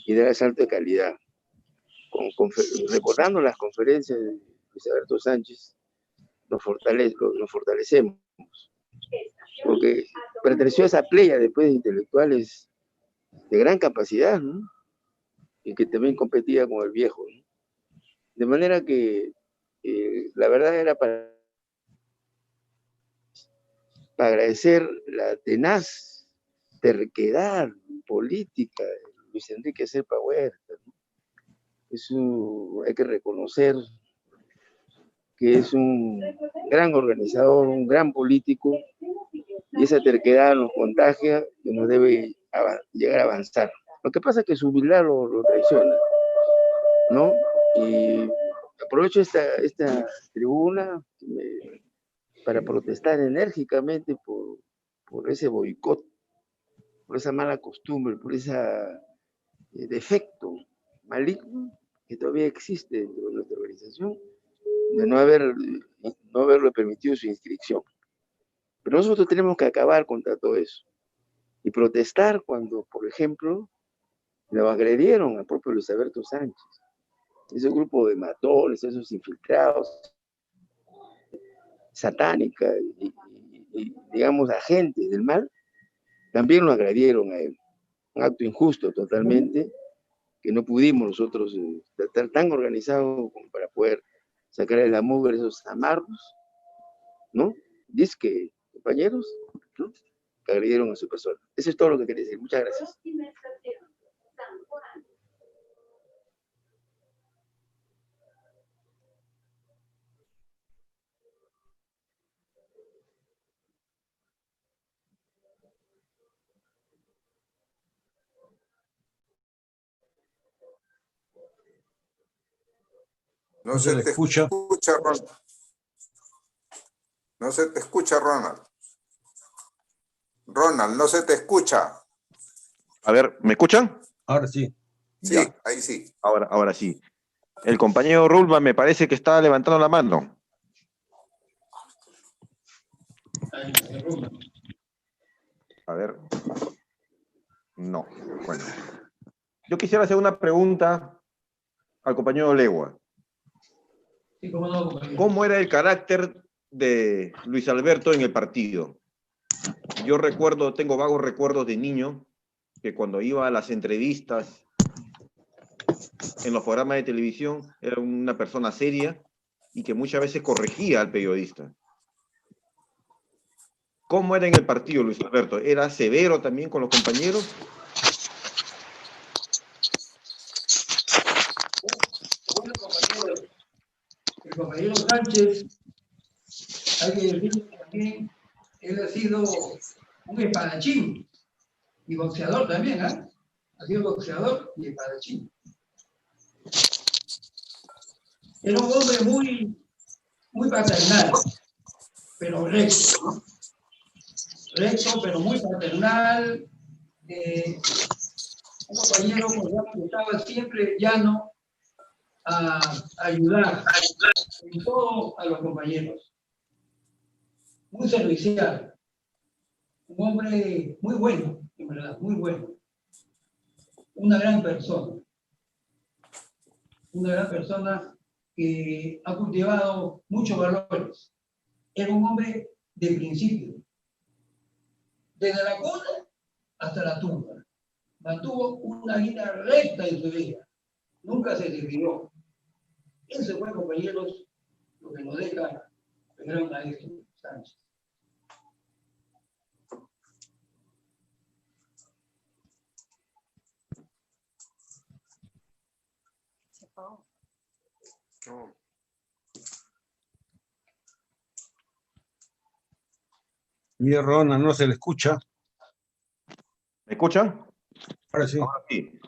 y dar salto de calidad. Recordando las conferencias de Luis Alberto Sánchez, nos fortalecemos, porque perteneció a esa playa después de intelectuales de gran capacidad, ¿no?, y que también competía con el viejo, ¿no? De manera que la verdad era para agradecer la tenaz terquedad política de Luis Enrique Serpa Huerta, ¿no?, hay que reconocer que es un gran organizador, un gran político, y esa terquedad nos contagia y nos debe llegar a avanzar. Lo que pasa es que su humildad lo traiciona, ¿no? Y aprovecho esta tribuna para protestar enérgicamente por ese boicot, por esa mala costumbre, por ese defecto maligno que todavía existe dentro de nuestra organización, de no haberlo permitido su inscripción. Pero nosotros tenemos que acabar contra todo eso y protestar cuando, por ejemplo, lo agredieron al propio Luis Alberto Sánchez. Ese grupo de matones, esos infiltrados, satánica y digamos, agentes del mal, también lo agredieron a él. Un acto injusto totalmente, que no pudimos nosotros estar tan organizados como para poder sacar de la mugre esos amarros, ¿no? Dice que, compañeros, ¿no?, que agredieron a su persona. Eso es todo lo que quería decir. Muchas gracias. No se te escucha, Ronald. No se te escucha, Ronald. Ronald, no se te escucha. A ver, ¿me escuchan? Ahora sí. Sí, Ya. ahí sí. Ahora sí. El compañero Rulman me parece que está levantando la mano. A ver. No. Bueno. Yo quisiera hacer una pregunta al compañero Legua. Sí, cómo no, compañero. ¿Cómo era el carácter de Luis Alberto en el partido? Yo recuerdo, tengo vagos recuerdos de niño, que cuando iba a las entrevistas en los programas de televisión, era una persona seria y que muchas veces corregía al periodista. ¿Cómo era en el partido, Luis Alberto? ¿Era severo también con los compañeros? Bueno, compañero, el compañero Sánchez, hay que decir que también él ha sido un espadachín y boxeador también, ¿ah? Ha sido boxeador y espadachín. Era un hombre muy paternal, pero recto, ¿no? Recto, pero muy paternal. Un compañero que estaba siempre llano a ayudar en todo a los compañeros. Muy servicial. Un hombre muy bueno, en verdad, muy bueno. Una gran persona. Una gran persona que ha cultivado muchos valores. Era un hombre de principio. Desde la cuna hasta la tumba. Mantuvo una línea recta en su vida. Nunca se desvió. Ese fue, compañeros, lo que nos deja el gran maestro Sánchez. Y Ronald no se le escucha. ¿Me escuchan? Ahora sí. Ahora sí.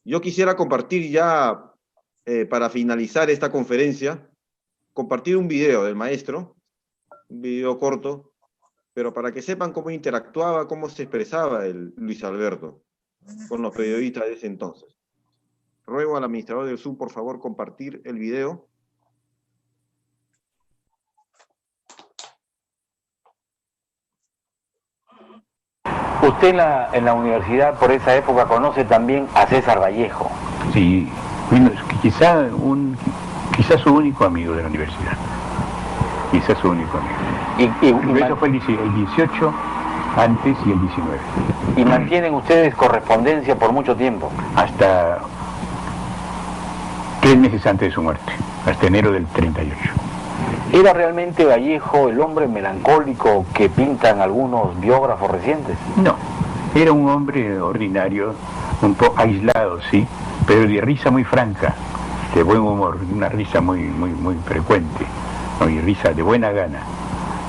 Yo quisiera compartir ya, para finalizar esta conferencia, compartir un video del maestro, un video corto, pero para que sepan cómo interactuaba, cómo se expresaba el Luis Alberto con los periodistas de ese entonces. Ruego al administrador del Zoom, por favor, compartir el video. Usted en la universidad por esa época conoce también a César Vallejo. Sí, bueno, quizá su único amigo de la universidad. Quizá su único amigo. Eso fue el 18 antes y el 19. ¿Y mantienen ustedes correspondencia por mucho tiempo? Hasta 3 meses antes de su muerte, hasta enero del 38. ¿Era realmente Vallejo el hombre melancólico que pintan algunos biógrafos recientes? No, era un hombre ordinario, un poco aislado, sí, pero de risa muy franca, buen humor, una risa muy frecuente, ¿no? Y risa de buena gana.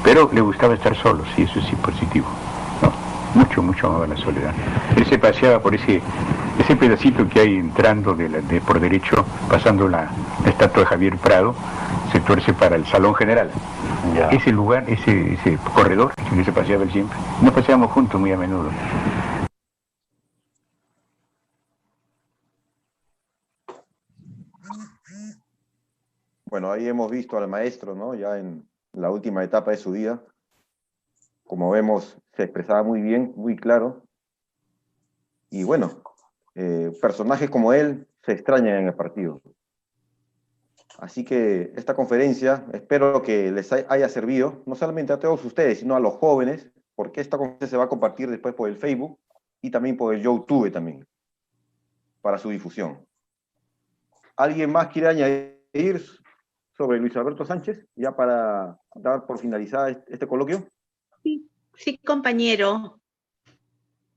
Pero le gustaba estar solo, sí, eso sí positivo, ¿no? Mucho amaba la soledad. Él se paseaba por ese pedacito que hay entrando por derecho, pasando la estatua de Javier Prado, se tuerce para el Salón General. Ya. Ese lugar, ese corredor que se paseaba él siempre. Nos paseábamos juntos muy a menudo. Bueno, ahí hemos visto al maestro, ¿no? Ya en la última etapa de su vida. Como vemos, se expresaba muy bien, muy claro. Y bueno, personajes como él se extrañan en el partido. Así que esta conferencia espero que les haya servido, no solamente a todos ustedes, sino a los jóvenes, porque esta conferencia se va a compartir después por el Facebook y también por el YouTube también, para su difusión. ¿Alguien más quiere añadir sobre Luis Alberto Sánchez, ya para dar por finalizada este coloquio? Sí, compañero.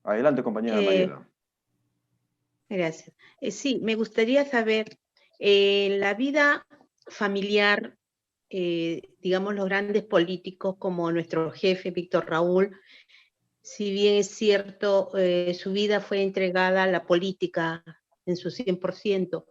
Adelante, compañera Mariela. Gracias. Sí, me gustaría saber, la vida familiar, digamos, los grandes políticos como nuestro jefe, Víctor Raúl, si bien es cierto, su vida fue entregada a la política en su 100%,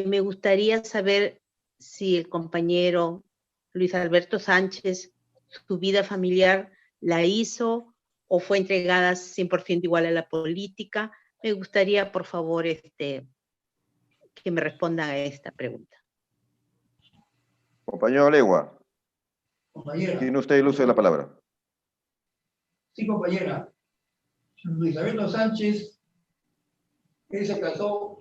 me gustaría saber si el compañero Luis Alberto Sánchez, su vida familiar la hizo o fue entregada 100% igual a la política. Me gustaría, por favor, que me respondan a esta pregunta. Compañero Legua, Compañera. tiene usted el uso de la palabra. Sí, compañera. Luis Alberto Sánchez, él se casó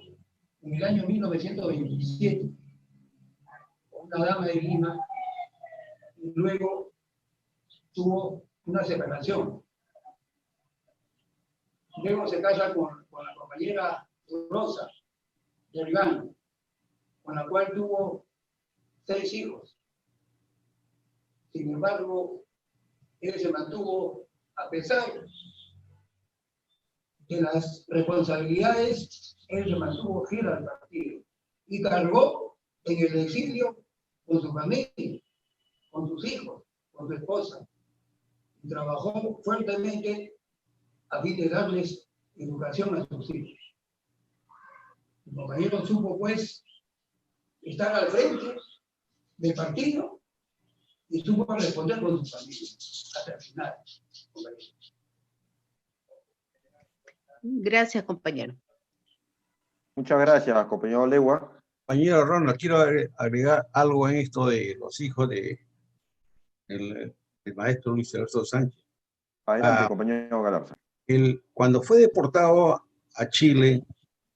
en el año 1927 con una dama de Lima y luego tuvo una separación. Luego se casa con la compañera Rosa de Oribán, con la cual tuvo 6 hijos. Sin embargo, él se mantuvo a pesar de las responsabilidades, él se mantuvo fiel al partido y cargó en el exilio con su familia, con sus hijos, con su esposa. Y trabajó fuertemente a fin de darles educación a sus hijos. El compañero supo, pues, estar al frente del partido y supo responder con su familia hasta el final. Gracias, compañero. Muchas gracias, compañero Legua. Compañero Ronald, quiero agregar algo en esto de los hijos del maestro Luis Alberto Sánchez. Adelante, compañero Galarza. Cuando fue deportado a Chile,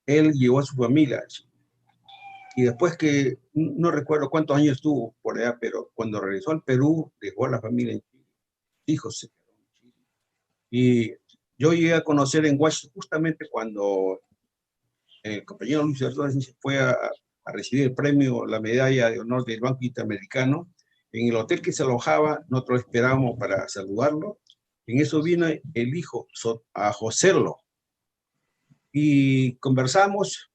él llevó a su familia a Chile. Y después que, no recuerdo cuántos años estuvo por allá, pero cuando regresó al Perú, dejó a la familia en Chile. Hijos se quedaron en Chile. Y yo llegué a conocer en Washington justamente cuando el compañero Luis Alberto Sánchez fue a recibir el premio, la medalla de honor del Banco Interamericano. En el hotel que se alojaba, nosotros esperábamos para saludarlo. En eso vino el hijo a Joserlo y conversamos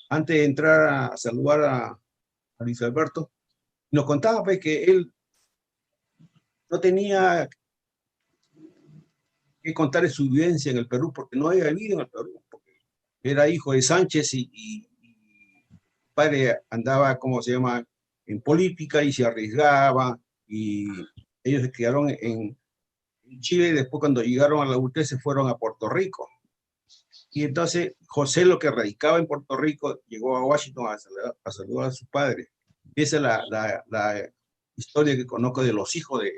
antes de entrar a saludar a Luis Alberto. Nos contaba pues, que él no tenía que contar su vivencia en el Perú porque no había vivido en el Perú, porque era hijo de Sánchez y padre andaba, ¿cómo se llama?, en política y se arriesgaba, y ellos se quedaron en Chile, y después cuando llegaron a la UTE se fueron a Puerto Rico. Y entonces José, lo que radicaba en Puerto Rico, llegó a Washington a saludar a su padre. Esa es la historia que conozco de los hijos de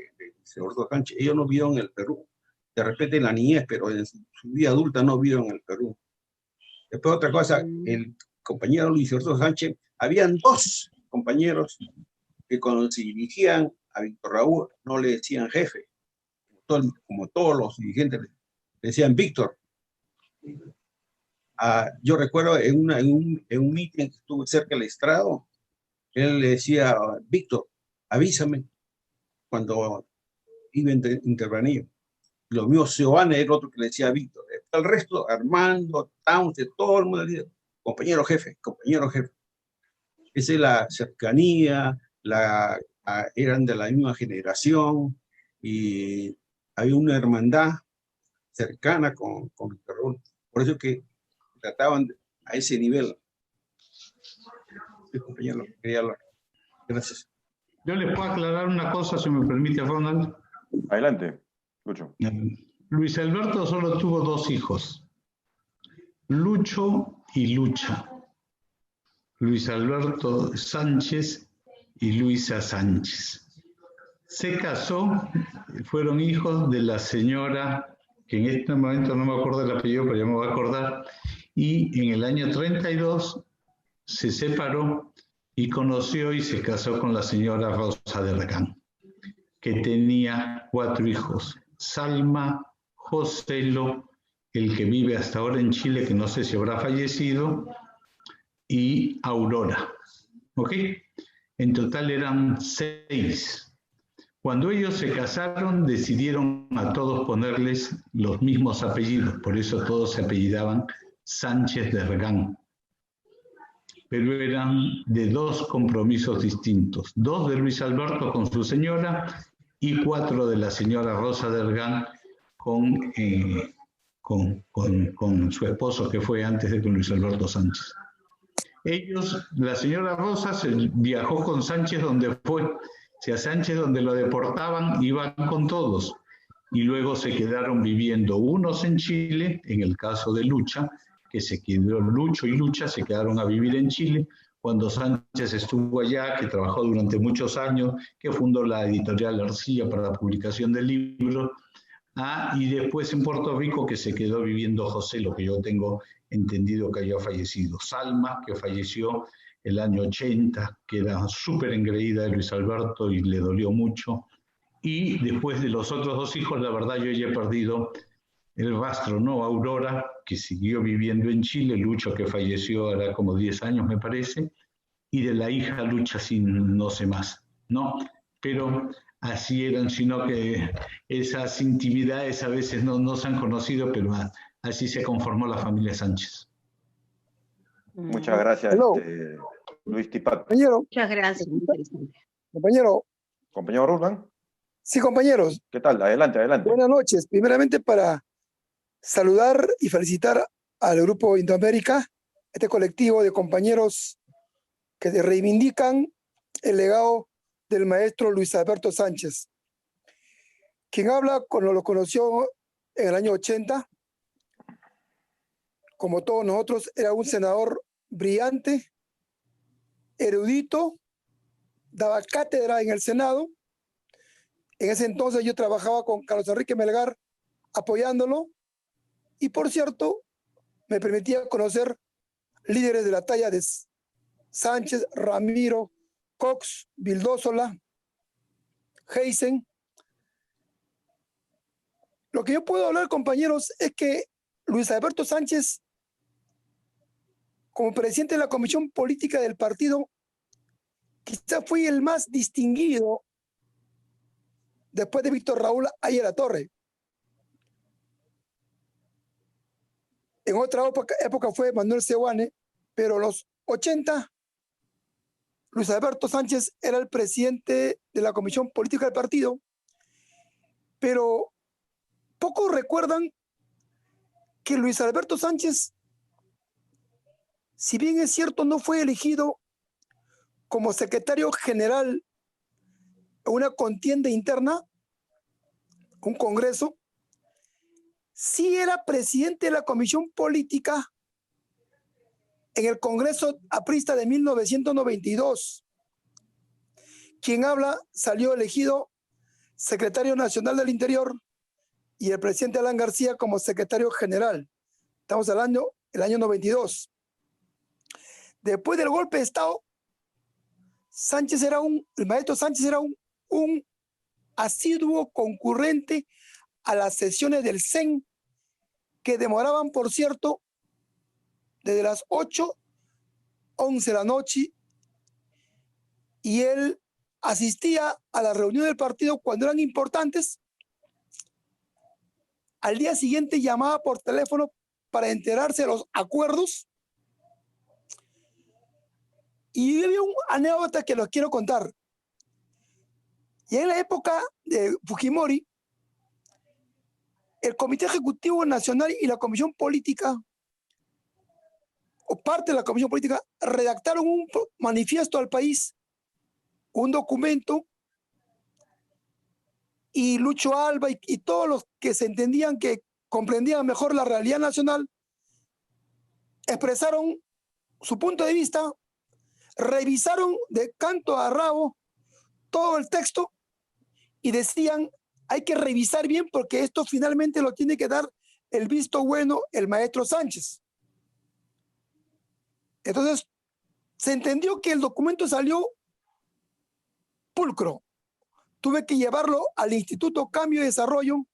Alberto Sánchez. Ellos no vivieron en el Perú. De repente en la niñez, pero en su vida adulta no vivieron en el Perú. Después otra cosa, el compañero Luis Alberto Sánchez, habían 2 compañeros que cuando se dirigían a Víctor Raúl no le decían jefe, como todos los dirigentes le decían Víctor. Yo recuerdo en un meeting que estuve cerca del estrado, él le decía, Víctor, avísame cuando iba a intervenir. Lo mío, Giovanni, era otro que le decía Víctor. El resto, Armando, Townsend, todo el mundo le decía, compañero jefe, compañero jefe. Esa es la cercanía, eran de la misma generación y hay una hermandad cercana con Víctor Raúl. Por eso que trataban a ese nivel. Sí, compañero, quería hablar. Gracias. Yo les puedo aclarar una cosa, si me permite, Ronald. Adelante, Lucho. Luis Alberto solo tuvo 2 hijos, Lucho y Lucha. Luis Alberto Sánchez y Luisa Sánchez. Se casó, fueron hijos de la señora, que en este momento no me acuerdo el apellido, pero ya me voy a acordar, y en el año 32 se separó y conoció y se casó con la señora Rosa Dergán, que tenía 4 hijos, Salma, Joselo, el que vive hasta ahora en Chile, que no sé si habrá fallecido, y Aurora. ¿Ok? En total eran 6. Cuando ellos se casaron, decidieron a todos ponerles los mismos apellidos, por eso todos se apellidaban Sánchez Dergán. Pero eran de 2 compromisos distintos, 2 de Luis Alberto con su señora y 4 de la señora Rosa Dergán con su esposo, que fue antes de Luis Alberto Sánchez. La señora Rosa viajó con Sánchez donde fue. Si a Sánchez donde lo deportaban, iban con todos. Y luego se quedaron viviendo unos en Chile, en el caso de Lucha, que se quedó Lucho y Lucha, se quedaron a vivir en Chile. Cuando Sánchez estuvo allá, que trabajó durante muchos años, que fundó la editorial Arcilla para la publicación del libro, y después en Puerto Rico, que se quedó viviendo José, lo que yo tengo entendido que haya fallecido. Salma, que falleció el año 80, que era súper engreída de Luis Alberto y le dolió mucho. Y después de los otros 2 hijos, la verdad yo ya he perdido el rastro, ¿no? Aurora, que siguió viviendo en Chile, Lucho, que falleció ahora como 10 años, me parece, y de la hija Lucha, no sé más, ¿no? Pero así eran, sino que esas intimidades a veces no se han conocido, pero así se conformó la familia Sánchez. Muchas gracias, Luis Tipat. Compañero. Muchas gracias. Compañero. Compañero Rulman. Sí, compañeros. ¿Qué tal? Adelante, adelante. Buenas noches. Primeramente, para saludar y felicitar al Grupo Indoamérica, este colectivo de compañeros que reivindican el legado del maestro Luis Alberto Sánchez, quien habla cuando lo conoció en el año 80. Como todos nosotros, era un senador brillante, erudito, daba cátedra en el Senado. En ese entonces yo trabajaba con Carlos Enrique Melgar apoyándolo y, por cierto, me permitía conocer líderes de la talla de Sánchez, Ramiro, Cox, Vildósola, Heisen. Lo que yo puedo hablar, compañeros, es que Luis Alberto Sánchez, como presidente de la Comisión Política del partido, quizá fue el más distinguido después de Víctor Raúl Ayala-Torre. En otra época fue Manuel Seoane, pero en los 80, Luis Alberto Sánchez era el presidente de la Comisión Política del partido, pero pocos recuerdan que Luis Alberto Sánchez, si bien es cierto, no fue elegido como secretario general en una contienda interna, un congreso, sí era presidente de la Comisión Política en el Congreso Aprista de 1992. Quien habla salió elegido secretario nacional del Interior y el presidente Alan García como secretario general. Estamos hablando del año 92. Después del golpe de Estado, el maestro Sánchez era un asiduo concurrente a las sesiones del CEN, que demoraban, por cierto, desde las 8, 11 de la noche, y él asistía a la reunión del partido cuando eran importantes. Al día siguiente llamaba por teléfono para enterarse de los acuerdos Y había una anécdota que los quiero contar. Y en la época de Fujimori, el Comité Ejecutivo Nacional y la Comisión Política, o parte de la Comisión Política, redactaron un manifiesto al país, un documento, y Lucho Alba y todos los que se entendían, que comprendían mejor la realidad nacional, expresaron su punto de vista, revisaron de canto a rabo todo el texto y decían, hay que revisar bien porque esto finalmente lo tiene que dar el visto bueno el maestro Sánchez. Entonces, se entendió que el documento salió pulcro. Tuve que llevarlo al Instituto Cambio y Desarrollo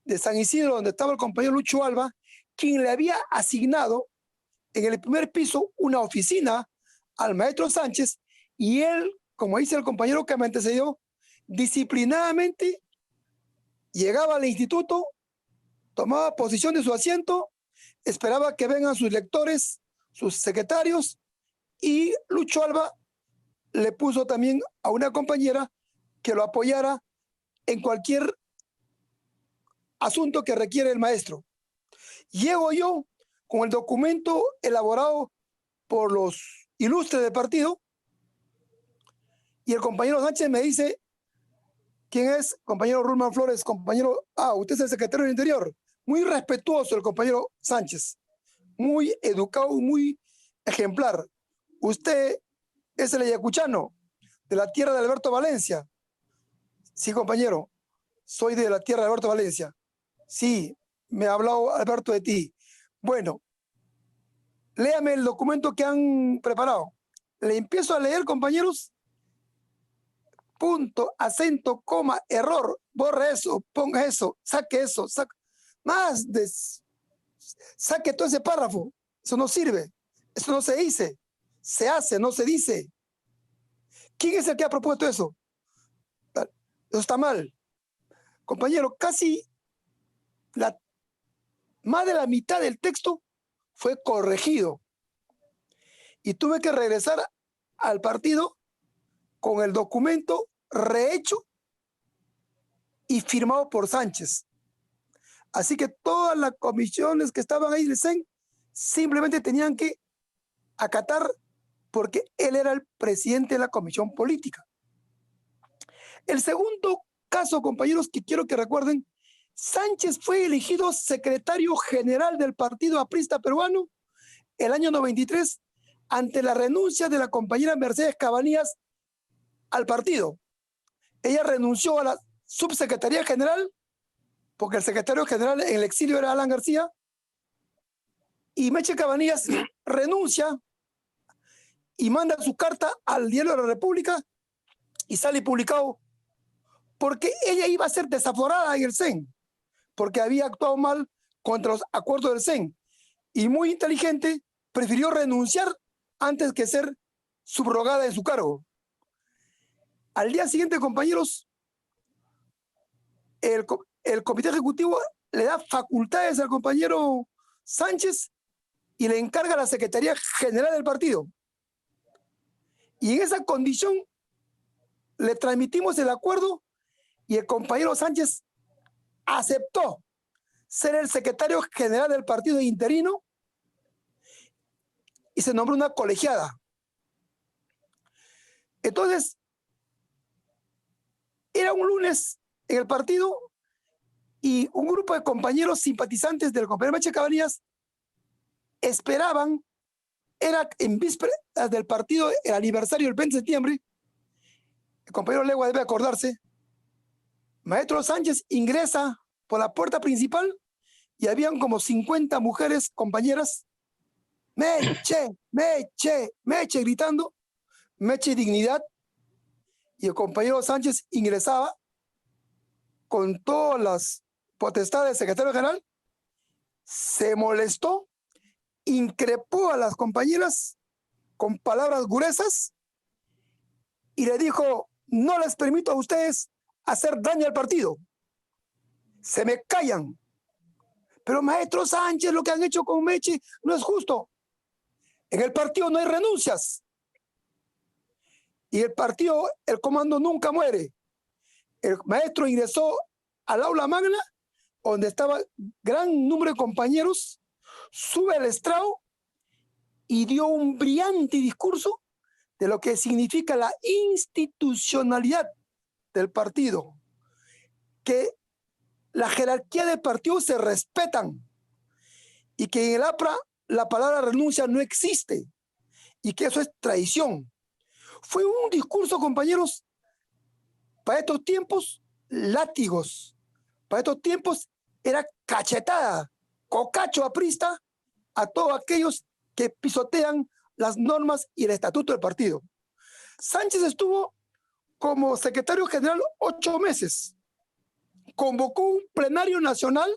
de San Isidro, donde estaba el compañero Lucho Alba, quien le había asignado en el primer piso una oficina al maestro Sánchez, y él, como dice el compañero que me antecedió, disciplinadamente llegaba al instituto, tomaba posición de su asiento, esperaba que vengan sus lectores, sus secretarios, y Lucho Alba le puso también a una compañera que lo apoyara en cualquier asunto que requiere el maestro. Llego yo con el documento elaborado por los ilustres del partido y el compañero Sánchez me dice, ¿quién es? Compañero Rulman Flores, compañero, usted es el secretario del Interior. Muy respetuoso el compañero Sánchez, muy educado, muy ejemplar. Usted es el ayacuchano, de la tierra de Alberto Valencia. Sí, compañero, soy de la tierra de Alberto Valencia. Sí, me ha hablado Alberto de ti. Bueno, léame el documento que han preparado. Le empiezo a leer, compañeros. Punto, acento, coma, error. Borre eso, ponga eso, saque eso, saque todo ese párrafo. Eso no sirve. Eso no se dice. Se hace, no se dice. ¿Quién es el que ha propuesto eso? Eso está mal. Compañero, casi más de la mitad del texto fue corregido. Y tuve que regresar al partido con el documento rehecho y firmado por Sánchez. Así que todas las comisiones que estaban ahí del CEN simplemente tenían que acatar porque él era el presidente de la comisión política. El segundo caso, compañeros, que quiero que recuerden, Sánchez fue elegido secretario general del Partido Aprista Peruano el año 93 ante la renuncia de la compañera Mercedes Cabanillas al partido. Ella renunció a la subsecretaría general porque el secretario general en el exilio era Alan García, y Meche Cabanillas renuncia y manda su carta al Diario de la República y sale publicado porque ella iba a ser desaforada en el CEN, porque había actuado mal contra los acuerdos del CEN, y muy inteligente prefirió renunciar antes que ser subrogada en su cargo. Al día siguiente, compañeros, el Comité Ejecutivo le da facultades al compañero Sánchez y le encarga la Secretaría General del partido. Y en esa condición le transmitimos el acuerdo y el compañero Sánchez aceptó ser el secretario general del partido interino y se nombró una colegiada. Entonces, era un lunes en el partido y un grupo de compañeros simpatizantes del compañero Meche Cabanillas esperaban, era en vísperas del partido, el aniversario del 20 de septiembre, el compañero Legua debe acordarse, maestro Sánchez ingresa por la puerta principal y habían como 50 mujeres compañeras, Meche, Meche, Meche, gritando, Meche dignidad, y el compañero Sánchez ingresaba con todas las potestades del secretario general, se molestó, increpó a las compañeras con palabras gruesas y le dijo, no les permito a ustedes hacer daño al partido. Se me callan. Pero maestro Sánchez, lo que han hecho con Meche no es justo. En el partido no hay renuncias. Y el partido, el comando nunca muere. El maestro ingresó al aula magna, donde estaba gran número de compañeros, sube al estrado y dio un brillante discurso de lo que significa la institucionalidad del partido, que la jerarquía del partido se respetan y que en el APRA la palabra renuncia no existe y que eso es traición. Fue un discurso, compañeros, para estos tiempos, látigos. Para estos tiempos era cachetada, cocacho aprista a todos aquellos que pisotean las normas y el estatuto del partido. Sánchez estuvo como secretario general 8 meses. Convocó un plenario nacional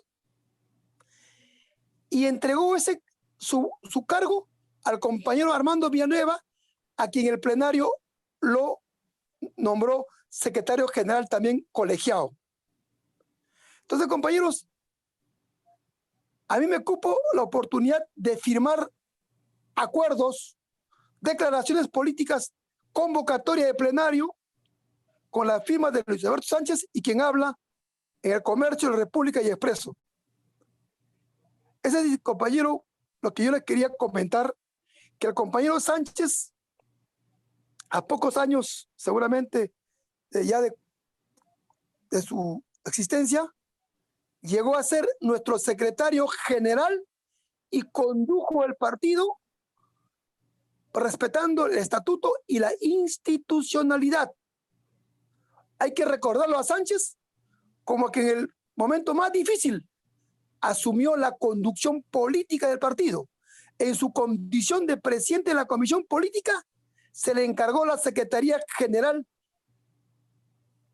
y entregó su cargo al compañero Armando Villanueva, a quien el plenario lo nombró secretario general también colegiado. Entonces, compañeros, a mí me cupo la oportunidad de firmar acuerdos, declaraciones políticas, convocatoria de plenario con la firma de Luis Alberto Sánchez y quien habla en El Comercio, La República y Expreso. Ese es, compañero, lo que yo les quería comentar, que el compañero Sánchez, a pocos años seguramente ya de su existencia, llegó a ser nuestro secretario general y condujo el partido respetando el estatuto y la institucionalidad. Hay que recordarlo a Sánchez como que en el momento más difícil asumió la conducción política del partido. En su condición de presidente de la Comisión Política, se le encargó la Secretaría General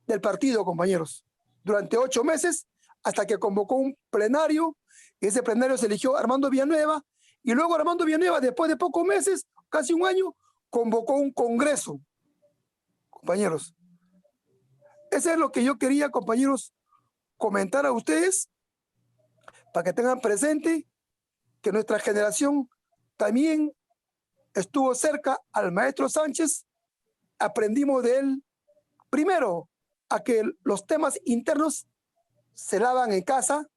del partido, compañeros, durante 8 meses, hasta que convocó un plenario. Ese plenario se eligió Armando Villanueva, y luego Armando Villanueva, después de pocos meses, casi un año, convocó un congreso. Compañeros, eso es lo que yo quería, compañeros, comentar a ustedes, para que tengan presente que nuestra generación también estuvo cerca al maestro Sánchez. Aprendimos de él, primero, a que los temas internos se lavan en casa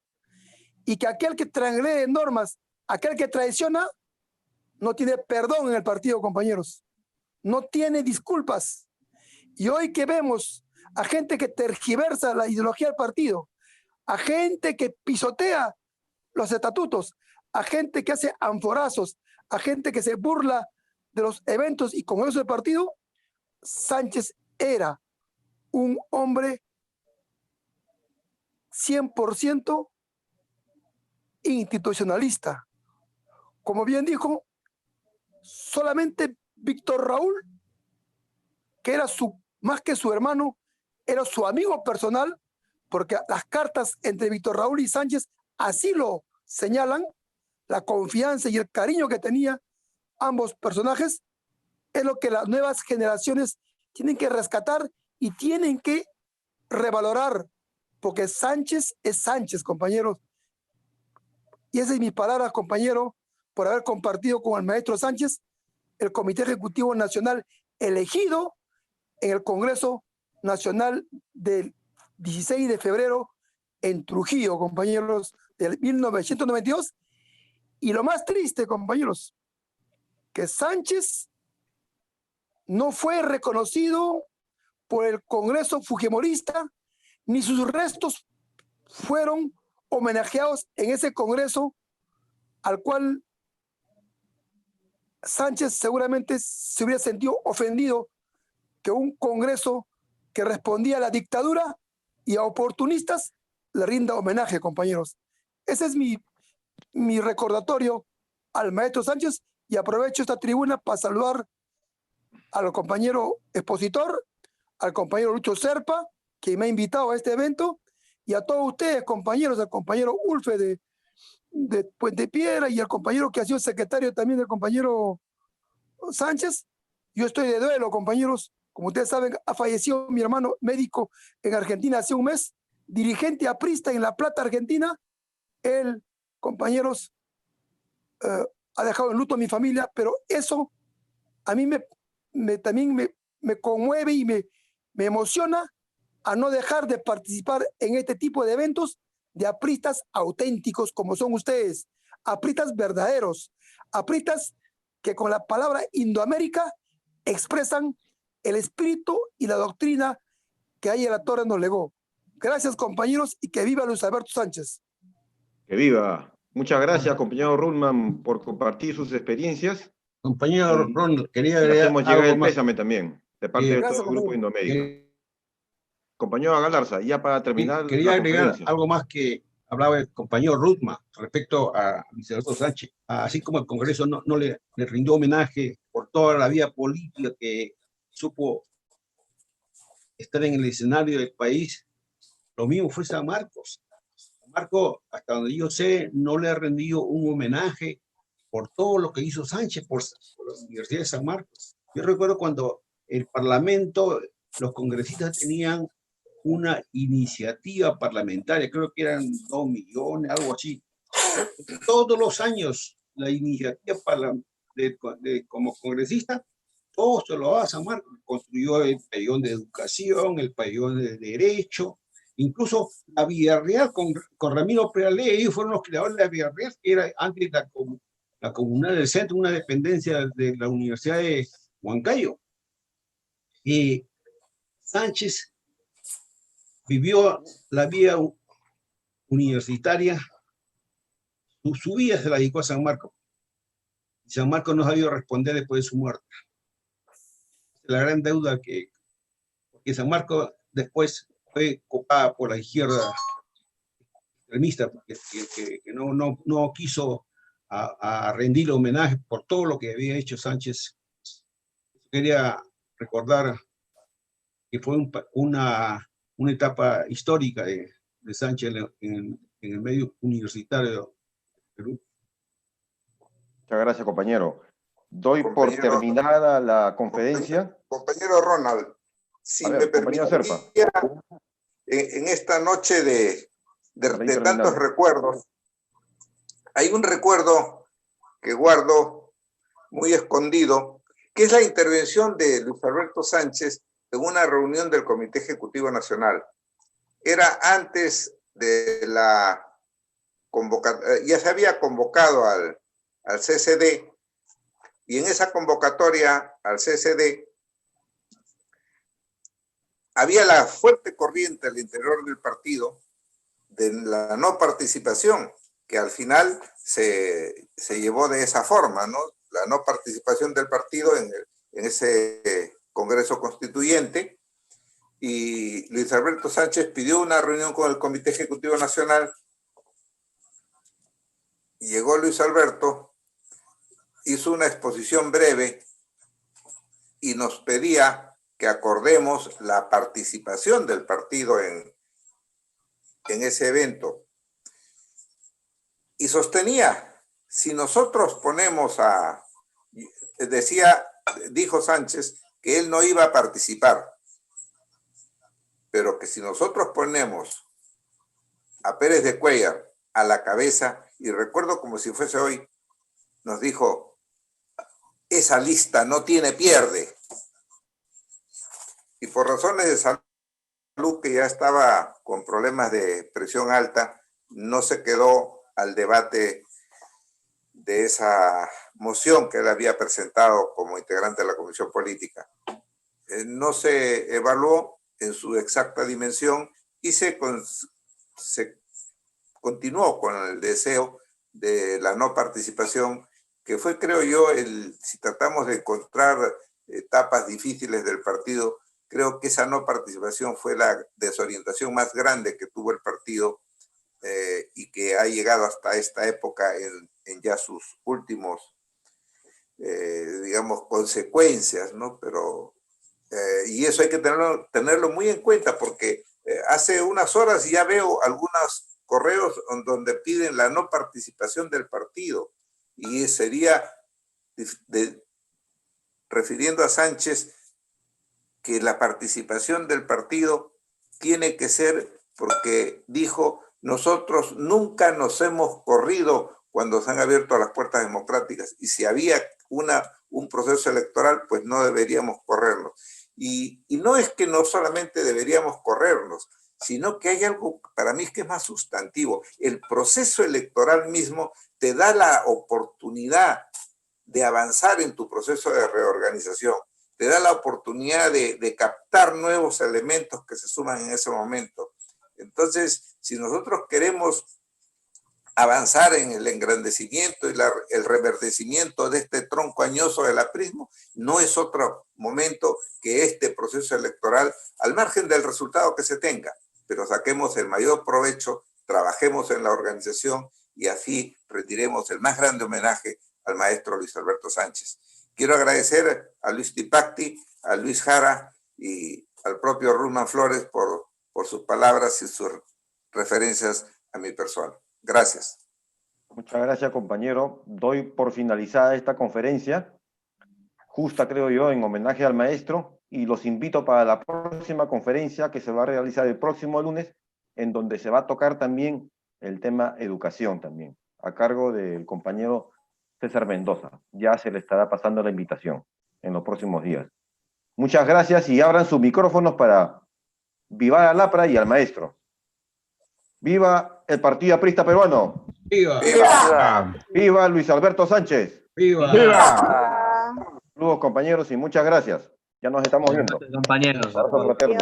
y que aquel que transgrede normas, aquel que traiciona, no tiene perdón en el partido, compañeros. No tiene disculpas. Y hoy que vemos a gente que tergiversa la ideología del partido, a gente que pisotea los estatutos, a gente que hace anforazos, a gente que se burla de los eventos y congresos del partido, Sánchez era un hombre 100% institucionalista. Como bien dijo, solamente Víctor Raúl, que era más que su hermano, era su amigo personal, porque las cartas entre Víctor Raúl y Sánchez así lo señalan, la confianza y el cariño que tenía ambos personajes, es lo que las nuevas generaciones tienen que rescatar y tienen que revalorar, porque Sánchez es Sánchez, compañeros. Y esa es mi palabra, compañero, por haber compartido con el maestro Sánchez el Comité Ejecutivo Nacional elegido en el Congreso Nacional del 16 de febrero en Trujillo, compañeros, del 1992. Y lo más triste, compañeros, que Sánchez no fue reconocido por el Congreso Fujimorista, ni sus restos fueron homenajeados en ese Congreso, al cual Sánchez seguramente se hubiera sentido ofendido que un Congreso que respondía a la dictadura y a oportunistas le rinda homenaje, compañeros. Ese es mi recordatorio al maestro Sánchez, y aprovecho esta tribuna para saludar al compañero expositor, al compañero Lucho Serpa, que me ha invitado a este evento, y a todos ustedes, compañeros, al compañero Ulfe de Puente Piedra, y al compañero que ha sido secretario también del compañero Sánchez. Yo estoy de duelo, compañeros. Como ustedes saben, ha fallecido mi hermano médico en Argentina hace un mes, dirigente aprista en La Plata, Argentina. Él, compañeros, ha dejado en luto a mi familia, pero eso a mí también me conmueve y me emociona a no dejar de participar en este tipo de eventos de apristas auténticos como son ustedes, apristas verdaderos, apristas que con la palabra Indoamérica expresan el espíritu y la doctrina que ahí en la Torre nos legó. Gracias, compañeros, y que viva Luis Alberto Sánchez. Que viva. Muchas gracias, compañero Ruttman, por compartir sus experiencias. Compañero Ron, quería Le agregar hacemos llegar algo el más. pésame también, de parte de Gracias, todo el Grupo compañero. Indoamérica. Compañero Galarza, ya para terminar Quería la agregar conferencia. algo más que hablaba el compañero Ruttman respecto a Luis Alberto Sánchez. Así como el Congreso no le rindió homenaje por toda la vida política que supo estar en el escenario del país, lo mismo fue San Marcos. San Marcos, hasta donde yo sé, no le ha rendido un homenaje por todo lo que hizo Sánchez por la Universidad de San Marcos. Yo recuerdo cuando el Parlamento, los congresistas tenían una iniciativa parlamentaria, creo que eran 2 millones, algo así. Todos los años, la iniciativa como congresista, todo se lo daba a San Marcos. Construyó el pabellón de educación, el pabellón de derecho, incluso la Villarreal con Ramiro Prealé, ellos fueron los creadores de la Villarreal, que era antes la comunal del centro, una dependencia de la Universidad de Huancayo. Y Sánchez vivió la vida universitaria, su vida se la dedicó a San Marcos. Y San Marcos no ha sabido responder después de su muerte. La gran deuda que San Marcos después fue copada por la izquierda extremista, que no quiso a rendirle homenaje por todo lo que había hecho Sánchez. Quería recordar que fue una etapa histórica de Sánchez en el medio universitario de Perú. Muchas gracias, compañero. Doy por terminada la conferencia. Compañero Ronald, si me permitiría, en esta noche de tantos recuerdos, hay un recuerdo que guardo muy escondido, que es la intervención de Luis Alberto Sánchez en una reunión del Comité Ejecutivo Nacional. Era antes de la convocatoria, ya se había convocado al CCD, y en esa convocatoria al CCD había la fuerte corriente al interior del partido de la no participación, que al final se llevó de esa forma, ¿no? La no participación del partido en ese Congreso Constituyente, y Luis Alberto Sánchez pidió una reunión con el Comité Ejecutivo Nacional. Llegó Luis Alberto, hizo una exposición breve y nos pedía que acordemos la participación del partido en ese evento. Y sostenía, si nosotros ponemos dijo Sánchez que él no iba a participar, pero que si nosotros ponemos a Pérez de Cuéllar a la cabeza, y recuerdo como si fuese hoy, nos dijo, esa lista no tiene pierde. Y por razones de salud, que ya estaba con problemas de presión alta, no se quedó al debate de esa moción que él había presentado como integrante de la Comisión Política. No se evaluó en su exacta dimensión y se continuó con el deseo de la no participación, que fue, creo yo, si tratamos de encontrar etapas difíciles del partido, creo que esa no participación fue la desorientación más grande que tuvo el partido y que ha llegado hasta esta época en ya sus últimos, digamos, consecuencias, ¿no? Pero, y eso hay que tenerlo muy en cuenta, porque hace unas horas ya veo algunos correos donde piden la no participación del partido, y sería refiriendo a Sánchez que la participación del partido tiene que ser porque dijo, nosotros nunca nos hemos corrido cuando se han abierto las puertas democráticas, y si había un proceso electoral, pues no deberíamos correrlo. Y no es que no solamente deberíamos corrernos, sino que hay algo para mí que es más sustantivo. El proceso electoral mismo te da la oportunidad de avanzar en tu proceso de reorganización, te da la oportunidad de captar nuevos elementos que se suman en ese momento. Entonces, si nosotros queremos avanzar en el engrandecimiento y el reverdecimiento de este tronco añoso del aprismo, no es otro momento que este proceso electoral, al margen del resultado que se tenga, pero saquemos el mayor provecho, trabajemos en la organización y así rendiremos el más grande homenaje al maestro Luis Alberto Sánchez. Quiero agradecer a Luis Tipacti, a Luis Jara y al propio Rulman Flores por sus palabras y sus referencias a mi persona. Gracias. Muchas gracias, compañero. Doy por finalizada esta conferencia, justa creo yo, en homenaje al maestro, y los invito para la próxima conferencia que se va a realizar el próximo lunes, en donde se va a tocar también el tema educación también, a cargo del compañero César Mendoza. Ya se le estará pasando la invitación en los próximos días. Muchas gracias y abran sus micrófonos para vivar a Lapra y al maestro. ¡Viva el Partido Aprista Peruano! ¡Viva! ¡Viva! ¡Viva Luis Alberto Sánchez! ¡Viva! ¡Viva! Saludos, compañeros, y muchas gracias. Ya nos estamos viendo. Compañeros. Abrazo fraterno.